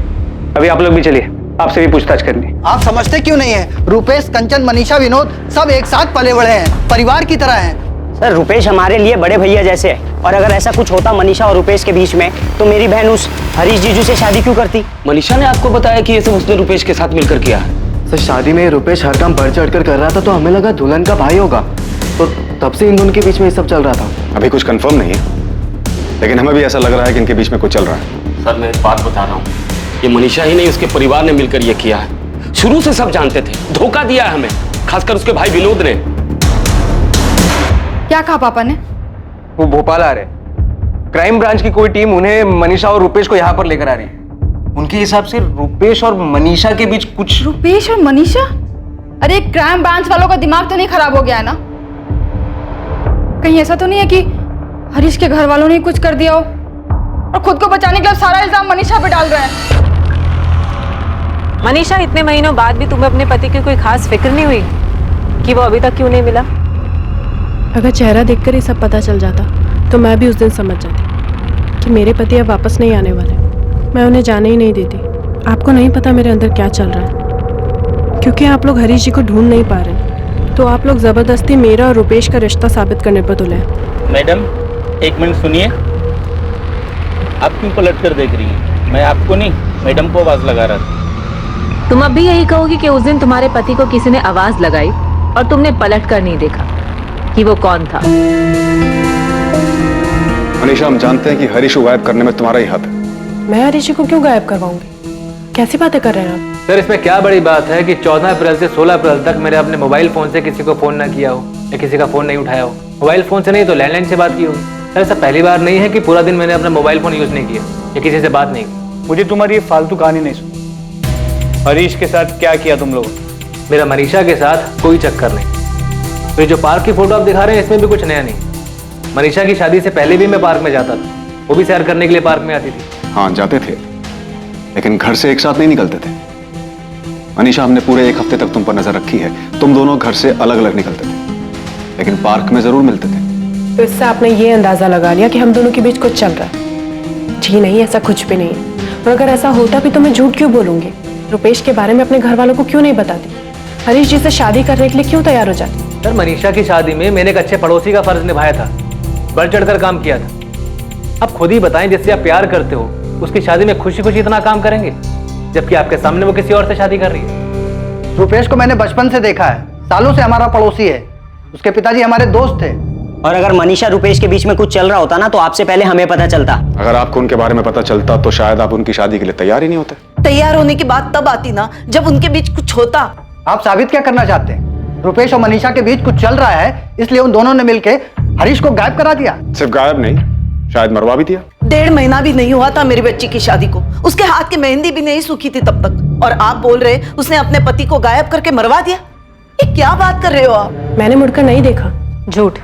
अभी आप लोग भी चलिए, आपसे भी पूछताछ करनी। आप समझते क्यों नहीं है? रुपेश, कंचन, मनीषा, विनोद सब एक साथ पले बड़े हैं, परिवार की तरह हैं। सर, रुपेश हमारे लिए बड़े भैया जैसे है, और अगर ऐसा कुछ होता मनीषा और रुपेश के बीच में, तो मेरी बहन उस हरीश जीजू से शादी क्यों करती? मनीषा ने आपको बताया कि ये सब उसने रुपेश के साथ मिलकर किया है? सर, शादी में रुपेश हर काम बढ़ चढ़ कर रहा था, तो हमें लगा दुल्हन का भाई होगा, तो तब से इन दोनों के बीच में ये सब चल रहा था। अभी कुछ कंफर्म नहीं है, लेकिन हमें भी ऐसा लग रहा है कि इनके बीच में कुछ चल रहा है। सर, मैं एक बात बता रहा हूँ, ये मनीषा ही नहीं उसके परिवार ने मिलकर ये किया है। शुरू से सब जानते थे, धोखा दिया है हमें, खासकर उसके भाई विनोद ने। क्या कहा पापा ने? वो भोपाल आ रहे, क्राइम ब्रांच की कोई टीम उन्हें मनीषा और रुपेश को यहाँ पर लेकर आ रही है। उनके हिसाब से रुपेश और मनीषा के बीच कुछ। रुपेश और मनीषा? अरे, क्राइम ब्रांच वालों का दिमाग तो नहीं खराब हो गया है ना? कहीं ऐसा तो नहीं है कि हरीश के घर वालों ने कुछ कर दिया हो और खुद को बचाने के लिए सारा इल्जाम मनीषा पे डाल रहे हैं? मनीषा, इतने महीनों बाद भी तुम्हें अपने पति की कोई खास फिक्र नहीं हुई कि वो अभी तक क्यों नहीं मिला? अगर चेहरा देखकर ही सब पता चल जाता तो मैं भी उस दिन समझ जाती कि मेरे पति अब वापस नहीं आने वाले। मैं उन्हें जाने ही नहीं देती। आपको नहीं पता मेरे अंदर क्या चल रहा है, क्योंकि आप लोग हरीश जी को ढूंढ नहीं पा रहे, तो आप लोग जबरदस्ती मेरा और रुपेश का रिश्ता साबित करने पर तुले हैं। मैडम, 1 मिनट सुनिए। आप क्यों पलट कर देख रही हैं? मैं आपको नहीं, मैडम को आवाज लगा रहा था। तुम अब भी यही कहोगी कि उस दिन तुम्हारे पति को किसी ने आवाज लगाई और तुमने पलट कर नहीं देखा कि वो कौन था? मनीषा, हम जानते हैं कि हरीश को गायब करने में तुम्हारा ही हाथ है। मैं हरीश को क्यों गायब करवाऊंगी? कैसी बातें कर रहे हैं आप? सर इसमें क्या बड़ी बात है कि 14 अप्रैल से 16 अप्रैल तक मैंने अपने मोबाइल फोन से किसी को फोन ना किया हो या किसी का फोन नहीं उठाया हो। मोबाइल फोन से नहीं तो लैंडलाइन से बात की होगी। सर ऐसा पहली बार नहीं है कि पूरा दिन मैंने अपना मोबाइल फोन यूज नहीं किया या किसी से बात नहीं की। मुझे तुम्हारी ये फालतू कहानी नहीं सुनी। हरीश के साथ क्या किया तुम लोगों ने? मेरा मनीषा के साथ कोई चक्कर नहीं। तो जो पार्क की फोटो आप दिखा रहे हैं इसमें भी कुछ नया नहीं। मनीषा की शादी से पहले भी मैं पार्क में जाता था, वो भी सैर करने के लिए पार्क में आती थी। हाँ जाते थे, लेकिन घर से एक साथ नहीं निकलते थे। मनीषा, हमने पूरे एक हफ्ते तक तुम पर नजर रखी है, तुम दोनों घर से अलग अलग निकलते थे, लेकिन पार्क में जरूर मिलते थे। तो इससे आपने ये अंदाजा लगा लिया कि हम दोनों के बीच कुछ चल रहा है? जी नहीं, ऐसा कुछ भी नहीं है। और अगर ऐसा होता भी तो मैं झूठ क्यों बोलूंगी? रुपेश के बारे में अपने घर वालों को क्यों नहीं बताती? हरीश जी से शादी करने के लिए क्यों तैयार हो जाती? सर मनीषा की शादी में मैंने एक अच्छे पड़ोसी का फर्ज निभाया था, बढ़ चढ़कर काम किया था। आप खुद ही बताएं, जिससे आप प्यार करते हो उसकी शादी में खुशी खुशी इतना काम करेंगे, जबकि आपके सामने वो किसी और से शादी कर रही है। रुपेश को मैंने बचपन से देखा है, सालों से हमारा पड़ोसी है, उसके पिताजी हमारे दोस्त थे। और अगर मनीषा रुपेश के बीच में कुछ चल रहा होता ना तो आपसे पहले हमें पता चलता। अगर आपको उनके बारे में पता चलता तो शायद आप उनकी शादी के लिए तैयार ही नहीं होते। तैयार होने की बात तब आती ना जब उनके बीच कुछ होता। आप साबित क्या करना चाहते हैं? रुपेश और मनीषा के बीच कुछ चल रहा है, इसलिए उन दोनों ने मिलकर हरीश को गायब करा दिया। सिर्फ गायब नहीं, शायद मरवा भी दिया। 1.5 महीना भी नहीं हुआ था मेरी बच्ची की शादी को, उसके हाथ की मेहंदी भी नहीं सूखी थी तब तक, और आप बोल रहे उसने अपने पति को गायब करके मरवा दिया? ये क्या बात कर रहे हो आप? मैंने मुड़कर नहीं देखा। झूठ,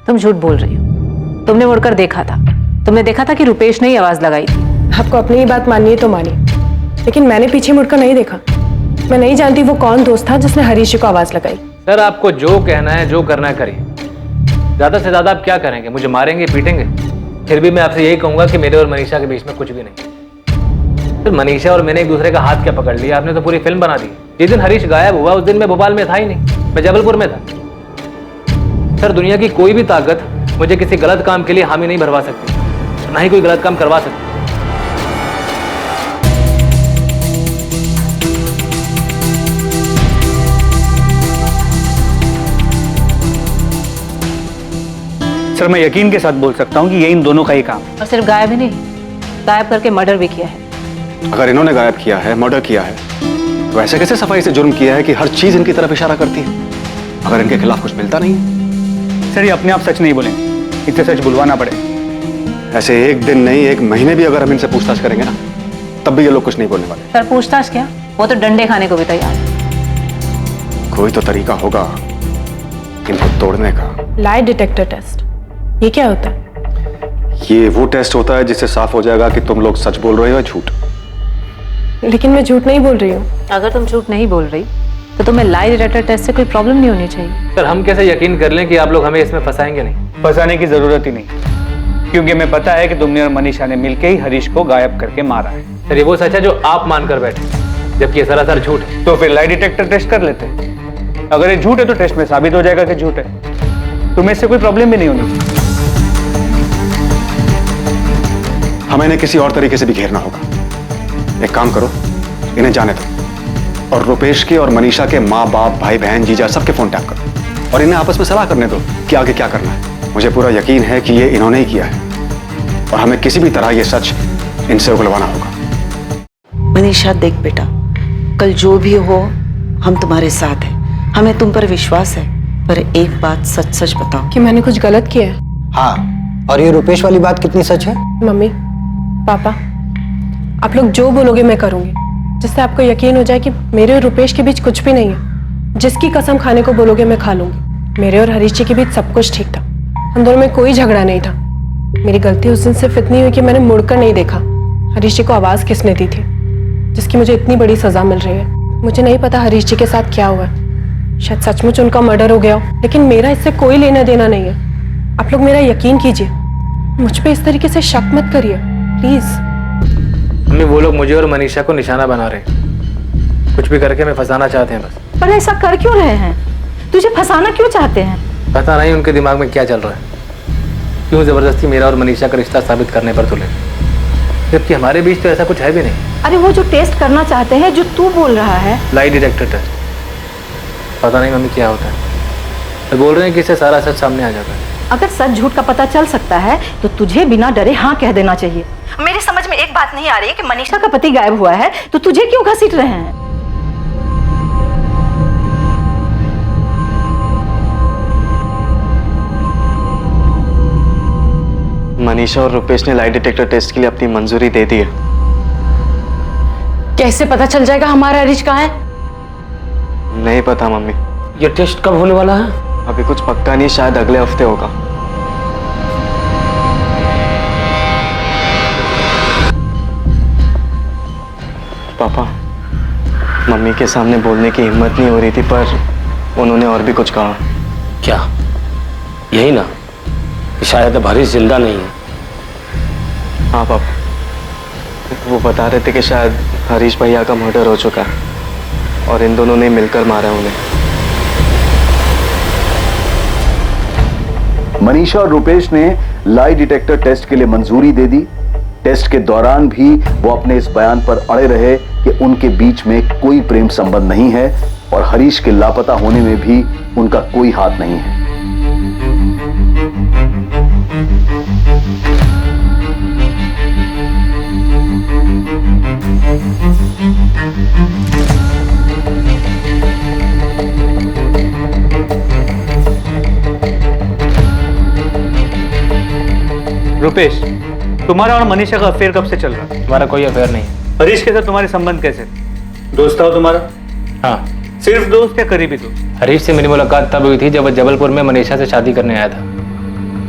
तुम झूठ बोल रही हो। तुमने मुड़कर देखा था, तुमने देखा था कि रुपेश ने ही आवाज लगाई थी। आपको अपनी ही बात माननी है तो मानिए, लेकिन मैंने पीछे मुड़कर नहीं देखा। मैं नहीं जानती वो कौन दोस्त था जिसने हरीश को आवाज लगाई। सर आपको जो कहना है, जो करना है करिए। ज्यादा से ज्यादा आप क्या करेंगे? मुझे मारेंगे, पीटेंगे? फिर भी मैं आपसे यही कहूंगा कि मेरे और मनीषा के बीच में कुछ भी नहीं। फिर मनीषा और मैंने एक दूसरे का हाथ क्या पकड़ लिया? आपने तो पूरी फिल्म बना दी। जिस दिन हरीश गायब हुआ उस दिन मैं भोपाल में था ही नहीं, मैं जबलपुर में था। सर दुनिया की कोई भी ताकत मुझे किसी गलत काम के लिए हामी नहीं भरवा सकती, ना ही कोई गलत काम करवा सकती। सर मैं यकीन के साथ बोल सकता हूँ कि ये इन दोनों का ही काम है। और सिर्फ गायब ही नहीं, गायब करके मर्डर भी किया है। अगर इन्होंने गायब किया है, मर्डर किया है, तो ऐसे कैसे सफाई से जुर्म किया है कि हर चीज इनकी तरफ इशारा करती है, अगर इनके खिलाफ कुछ मिलता नहीं है? सर ये अपने आप सच नहीं बोलेंगे, इतने सच बुलवाना पड़े। ऐसे एक दिन नहीं, एक महीने भी अगर हम इनसे पूछताछ करेंगे ना, तब भी ये लोग कुछ नहीं बोलने वाले। सर पूछताछ क्या, वो तो डंडे खाने को भी तैयार। कोई तो तरीका होगा इनको तोड़ने का। लाई डिटेक्टर टेस्ट, ये क्या होता है? ये वो टेस्ट होता है जिससे साफ हो जाएगा कि तुम लोग सच बोल रहे हो या झूठ। लेकिन मैं झूठ नहीं बोल रही हूँ। अगर तुम झूठ नहीं बोल रही तो तुम्हें लाई डिटेक्टर टेस्ट से कोई प्रॉब्लम नहीं होनी चाहिए। सर हम कैसे यकीन कर लें कि आप लोग हमें इसमें फंसाएंगे नहीं? फंसाने की जरूरत ही नहीं, क्योंकि हमें पता है कि तुमने और मनीषा ने मिलकर ही हरीश को गायब करके मारा है। सर ये वो सच है जो आप मानकर बैठे, जबकि ये सरासर झूठ है। तो फिर लाई डिटेक्टर टेस्ट कर लेते हैं। अगर ये झूठ है तो टेस्ट में साबित हो जाएगा कि झूठ है। तुम्हें इससे कोई प्रॉब्लम भी नहीं होनी चाहिए। हमें इन्हें किसी और तरीके से भी घेरना होगा। एक काम करो, इन्हें जाने दो और रुपेश के और मनीषा के माँ बाप, भाई बहन, जीजा सबके फोन टैप करो और इन्हें आपस में सलाह करने दो कि आगे क्या करना है। मुझे पूरा यकीन है कि ये इन्होंने ही किया है और हमें किसी भी तरह ये सच इनसे उगलवाना होगा। मनीषा देख बेटा, कल जो भी हो हम तुम्हारे साथ हैं, हमें तुम पर विश्वास है, पर एक बात सच सच बताओ कि मैंने कुछ गलत किया है। हाँ, और ये रुपेश वाली बात कितनी सच है? मम्मी पापा, आप लोग जो बोलोगे मैं करूंगी, जिससे आपको यकीन हो जाए कि मेरे और रुपेश के बीच कुछ भी नहीं है। जिसकी कसम खाने को बोलोगे मैं खा लूंगी। मेरे और हरीश जी के बीच सब कुछ ठीक था, हम दोनों में कोई झगड़ा नहीं था। मेरी गलती उस दिन सिर्फ इतनी हुई कि मैंने मुड़कर नहीं देखा हरीश जी को आवाज किसने दी थी, जिसकी मुझे इतनी बड़ी सजा मिल रही है। मुझे नहीं पता हरीश जी के साथ क्या हुआ, शायद सचमुच उनका मर्डर हो गया हो, लेकिन मेरा इससे कोई लेना देना नहीं है। आप लोग मेरा यकीन कीजिए, मुझ पे इस तरीके से शक मत करिए प्लीज। मम्मी वो लोग मुझे और मनीषा को निशाना बना रहे हैं, कुछ भी करके हमें फंसाना चाहते हैं बस। पर ऐसा कर क्यों रहे हैं? तुझे फंसाना क्यों चाहते हैं? पता नहीं उनके दिमाग में क्या चल रहा है, क्यों जबरदस्ती मेरा और मनीषा का रिश्ता साबित करने पर तुले, जबकि हमारे बीच तो ऐसा कुछ है भी नहीं। अरे वो जो टेस्ट करना चाहते हैं, जो तू बोल रहा है, लाई डिटेक्टर टेस्ट, पता नहीं मम्मी क्या होता है। बोल रहे हैं कि इससे सारा सच सामने आ जाता है। अगर सच झूठ का पता चल सकता है तो तुझे बिना डरे हाँ कह देना चाहिए। मेरी समझ में एक बात नहीं आ रही है कि मनीषा का पति गायब हुआ है तो तुझे क्यों घसीट रहे हैं? मनीषा और रुपेश ने लाई डिटेक्टर टेस्ट के लिए अपनी मंजूरी दे दी है। कैसे पता चल जाएगा हमारा हरीश कहाँ है? नहीं पता मम्मी। ये टेस्ट कब होने वाला है? अभी कुछ पक्का नहीं, शायद अगले हफ्ते होगा। पापा, मम्मी के सामने बोलने की हिम्मत नहीं हो रही थी पर उन्होंने और भी कुछ कहा। क्या? यही ना कि शायद अब हरीश जिंदा नहीं है। हाँ पापा, वो बता रहे थे कि शायद हरीश भैया का मर्डर हो चुका है और इन दोनों ने मिलकर मारा है उन्हें। मनीषा और रुपेश ने लाई डिटेक्टर टेस्ट के लिए मंजूरी दे दी। टेस्ट के दौरान भी वो अपने इस बयान पर अड़े रहे कि उनके बीच में कोई प्रेम संबंध नहीं है और हरीश के लापता होने में भी उनका कोई हाथ नहीं है। रुपेश, तुम्हारा और मनीषा का अफेयर कब से चल रहा है? हमारा कोई अफेयर नहीं है। हरीश के साथ तुम्हारे संबंध कैसे? दोस्त हो तुम्हारा? हाँ। सिर्फ दोस्त या करीबी दोस्त? हरीश से मेरी मुलाकात तब हुई थी जब वो जबलपुर में मनीषा से शादी करने आया था।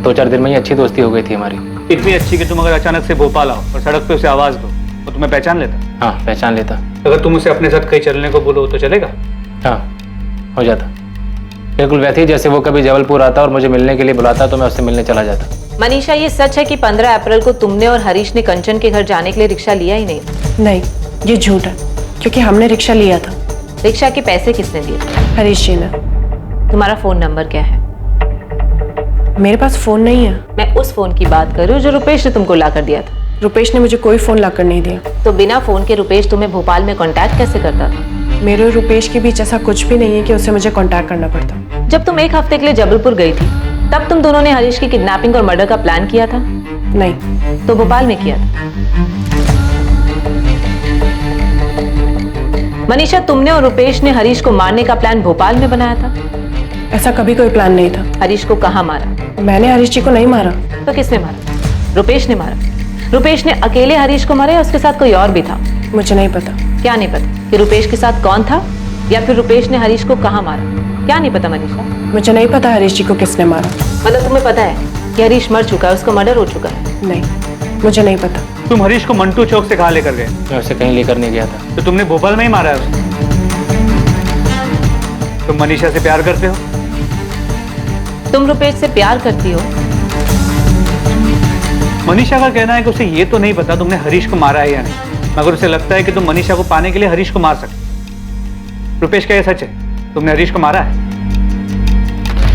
2-4 दिन में ही अच्छी दोस्ती हो गई थी हमारी। इतनी अच्छी कि तुम अगर अचानक से भोपाल आओ और सड़क पे उसे आवाज दो तो तुम्हें पहचान लेता? हाँ, पहचान लेता। अगर तुम उसे अपने साथ कहीं चलने को बोलो तो चलेगा? हाँ, हो जाता। बिल्कुल वैसे ही जैसे वो कभी जबलपुर आता और मुझे मिलने के लिए बुलाता तो मैं उससे मिलने चला जाता। मनीषा, ये सच है कि 15 अप्रैल को तुमने और हरीश ने कंचन के घर जाने के लिए रिक्शा लिया ही नहीं? नहीं, ये झूठ है क्योंकि हमने रिक्शा लिया था। रिक्शा के पैसे किसने दिए? हरीश जी ने। तुम्हारा फोन नंबर क्या है? मेरे पास फोन नहीं है। मैं उस फोन की बात कर रही हूँ जो रुपेश ने तुमको ला कर दिया था। रुपेश ने मुझे कोई फोन लाकर नहीं दिया। तो बिना फोन के रुपेश तुम्हें भोपाल में कांटेक्ट कैसे करता था? मेरे और रुपेश के बीच ऐसा कुछ भी नहीं है कि उसे मुझे कांटेक्ट करना पड़ता। जब तुम एक हफ्ते के लिए जबलपुर गई थी तब तुम दोनों ने हरीश की किडनैपिंग और मर्डर का प्लान किया था? नहीं। तो भोपाल में किया था। मनीषा, तुमने और रुपेश ने हरीश को मारने का प्लान भोपाल में बनाया था? ऐसा कभी कोई प्लान नहीं था। हरीश को कहाँ मारा? मैंने हरीश जी को नहीं मारा। तो किसने मारा? रुपेश ने मारा। रुपेश ने अकेले हरीश को मारा या उसके साथ कोई और भी था? मुझे नहीं पता। क्या नहीं पता? कि रुपेश के साथ कौन था या फिर रुपेश ने हरीश को कहाँ मारा? क्या नहीं पता मनीषा? मुझे नहीं पता हरीश जी को किसने मारा। मतलब तुम्हें पता है कि हरीश मर चुका है, उसका मर्डर हो चुका है? नहीं, मुझे नहीं पता। तुम हरीश को मंटू चौक से कहाँ लेकर गए? मैं उसे कहीं लेकर नहीं गया था। तो तुमने भोपाल में ही मारा है उसे? तुम मनीषा से प्यार करते हो? तुम रुपेश से प्यार करती हो? मनीषा का कहना है कि उसे ये तो नहीं पता तुमने हरीश को मारा है या नहीं, मगर उसे लगता है कि तुम मनीषा को पाने के लिए हरीश को मार सकते। रुपेश, क्या ये सच है? तुमने हरीश को मारा है?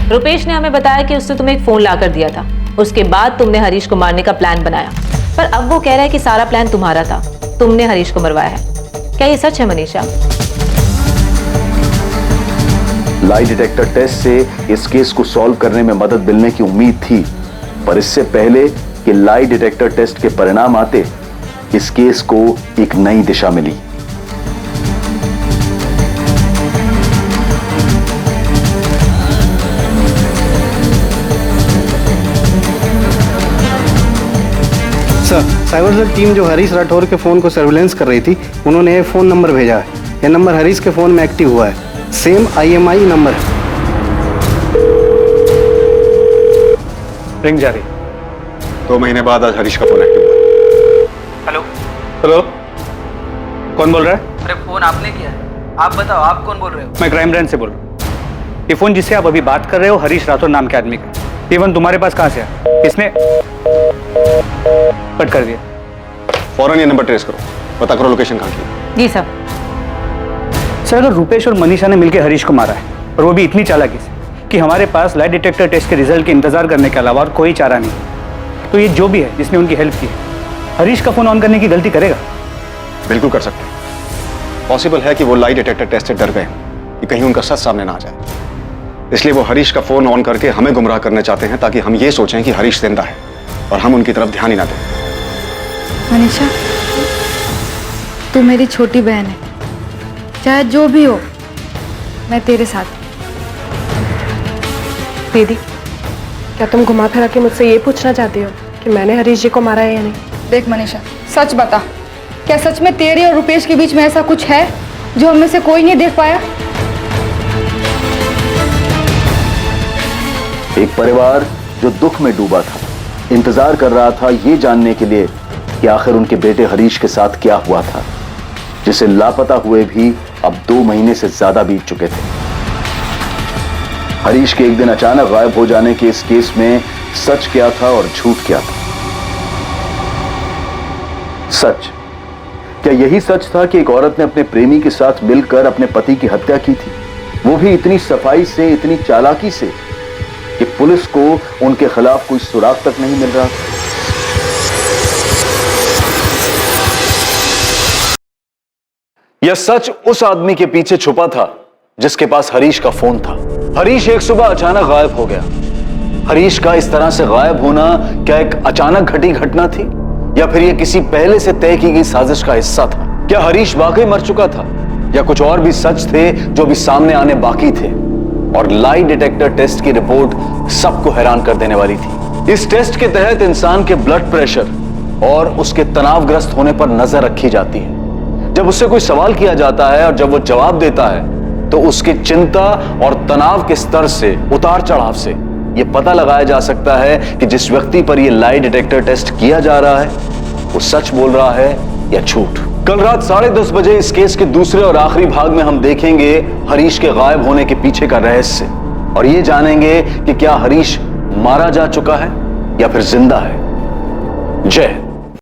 रुपेश ने हमें बताया कि उसने तुम्हें एक फोन लाकर दिया था। उसके बाद तुमने हरीश को मारने का प्लान बनाया, पर अब वो कह रहा है कि सारा प्लान तुम्हारा था, तुमने हरीश को मरवाया है। क्या ये सच है मनीषा? लाई डिटेक्टर टेस्ट से इस केस को सॉल्व करने में मदद मिलने की उम्मीद थी, पर इससे पहले कि लाई डिटेक्टर टेस्ट के परिणाम आते, इस केस को एक नई दिशा मिली। सर, साइबर सेल टीम जो हरीश राठौर के फ़ोन को सर्विलेंस कर रही थी, उन्होंने ये फ़ोन नंबर भेजा है। ये नंबर हरीश के फ़ोन में एक्टिव हुआ है। सेम IMI नंबर है। रिंग जा रही। 2 महीने बाद आज हरीश का फोन एक्टिव हुआ। हेलो हेलो, कौन बोल रहा है? अरे फोन आपने किया है, आप बताओ आप कौन बोल रहे हो? मैं क्राइम ब्रांच से बोल रहा हूँ। ये फोन जिससे आप अभी बात कर रहे हो हरीश राठौर नाम के आदमी का। ये फोन तुम्हारे पास कहाँ से आया? किसने? कट कर दिया। फौरन ये नंबर ट्रेस करो, पता करो लोकेशन कहाँ की। जी सर। सर, अगर रुपेश और मनीषा ने मिलकर हरीश को मारा है और वो भी इतनी चालाकी से कि हमारे पास लाई डिटेक्टर टेस्ट के रिजल्ट के इंतजार करने के अलावा और कोई चारा नहीं, तो ये जो भी है जिसने उनकी हेल्प की है, हरीश का फोन ऑन करने की गलती करेगा? बिल्कुल कर सकते हैं। पॉसिबल है कि वो लाई डिटेक्टर टेस्ट से डर गए कि कहीं उनका सच सामने ना आ जाए। इसलिए वो हरीश का फोन ऑन करके हमें गुमराह करना चाहते हैं, ताकि हम ये सोचें कि हरीश जिंदा है और हम उनकी तरफ ध्यान ही ना दें। मनीषा, तू मेरी छोटी बहन है, चाहे जो भी हो मैं तेरे साथ हूं। दीदी, क्या तुम घुमा फिरा के मुझसे ये पूछना चाहती हो कि मैंने हरीश जी को मारा है या नहीं? देख मनीषा, सच बता, क्या सच में तेरे और रुपेश के बीच में ऐसा कुछ है जो हम में से कोई नहीं देख पाया? एक परिवार जो दुख में डूबा था, इंतजार कर रहा था ये जानने के लिए कि आखिर उनके बेटे हरीश के साथ क्या हुआ था, जिसे लापता हुए भी अब 2 महीने से ज्यादा बीत चुके थे। हरीश के एक दिन अचानक गायब हो जाने के इस केस में सच क्या था और झूठ क्या था? सच, क्या यही सच था कि एक औरत ने अपने प्रेमी के साथ मिलकर अपने पति की हत्या की थी, वो भी इतनी सफाई से, इतनी चालाकी से कि पुलिस को उनके खिलाफ कोई सुराग तक नहीं मिल रहा था? यह सच उस आदमी के पीछे छुपा था जिसके पास हरीश का फोन था। हरीश एक सुबह अचानक गायब हो गया। हरीश का इस तरह से गायब होना क्या एक अचानक घटी घटना थी, या फिर यह किसी पहले से तय की गई साजिश का हिस्सा था? क्या हरीश वाकई मर चुका था, या कुछ और भी सच थे जो भी सामने आने बाकी थे? और लाई डिटेक्टर टेस्ट की रिपोर्ट सबको हैरान कर देने वाली थी। इस टेस्ट के तहत इंसान के ब्लड प्रेशर और उसके तनावग्रस्त होने पर नजर रखी जाती है। जब उससे कोई सवाल किया जाता है और जब वो जवाब देता है तो उसकी चिंता और तनाव के स्तर से, उतार चढ़ाव से यह पता लगाया जा सकता है कि जिस व्यक्ति पर यह लाई डिटेक्टर टेस्ट किया जा रहा है वो सच बोल रहा है या झूठ। कल रात 10:30 बजे इस केस के दूसरे और आखिरी भाग में हम देखेंगे हरीश के गायब होने के पीछे का रहस्य, और ये जानेंगे कि क्या हरीश मारा जा चुका है या फिर जिंदा है। जय हिंद।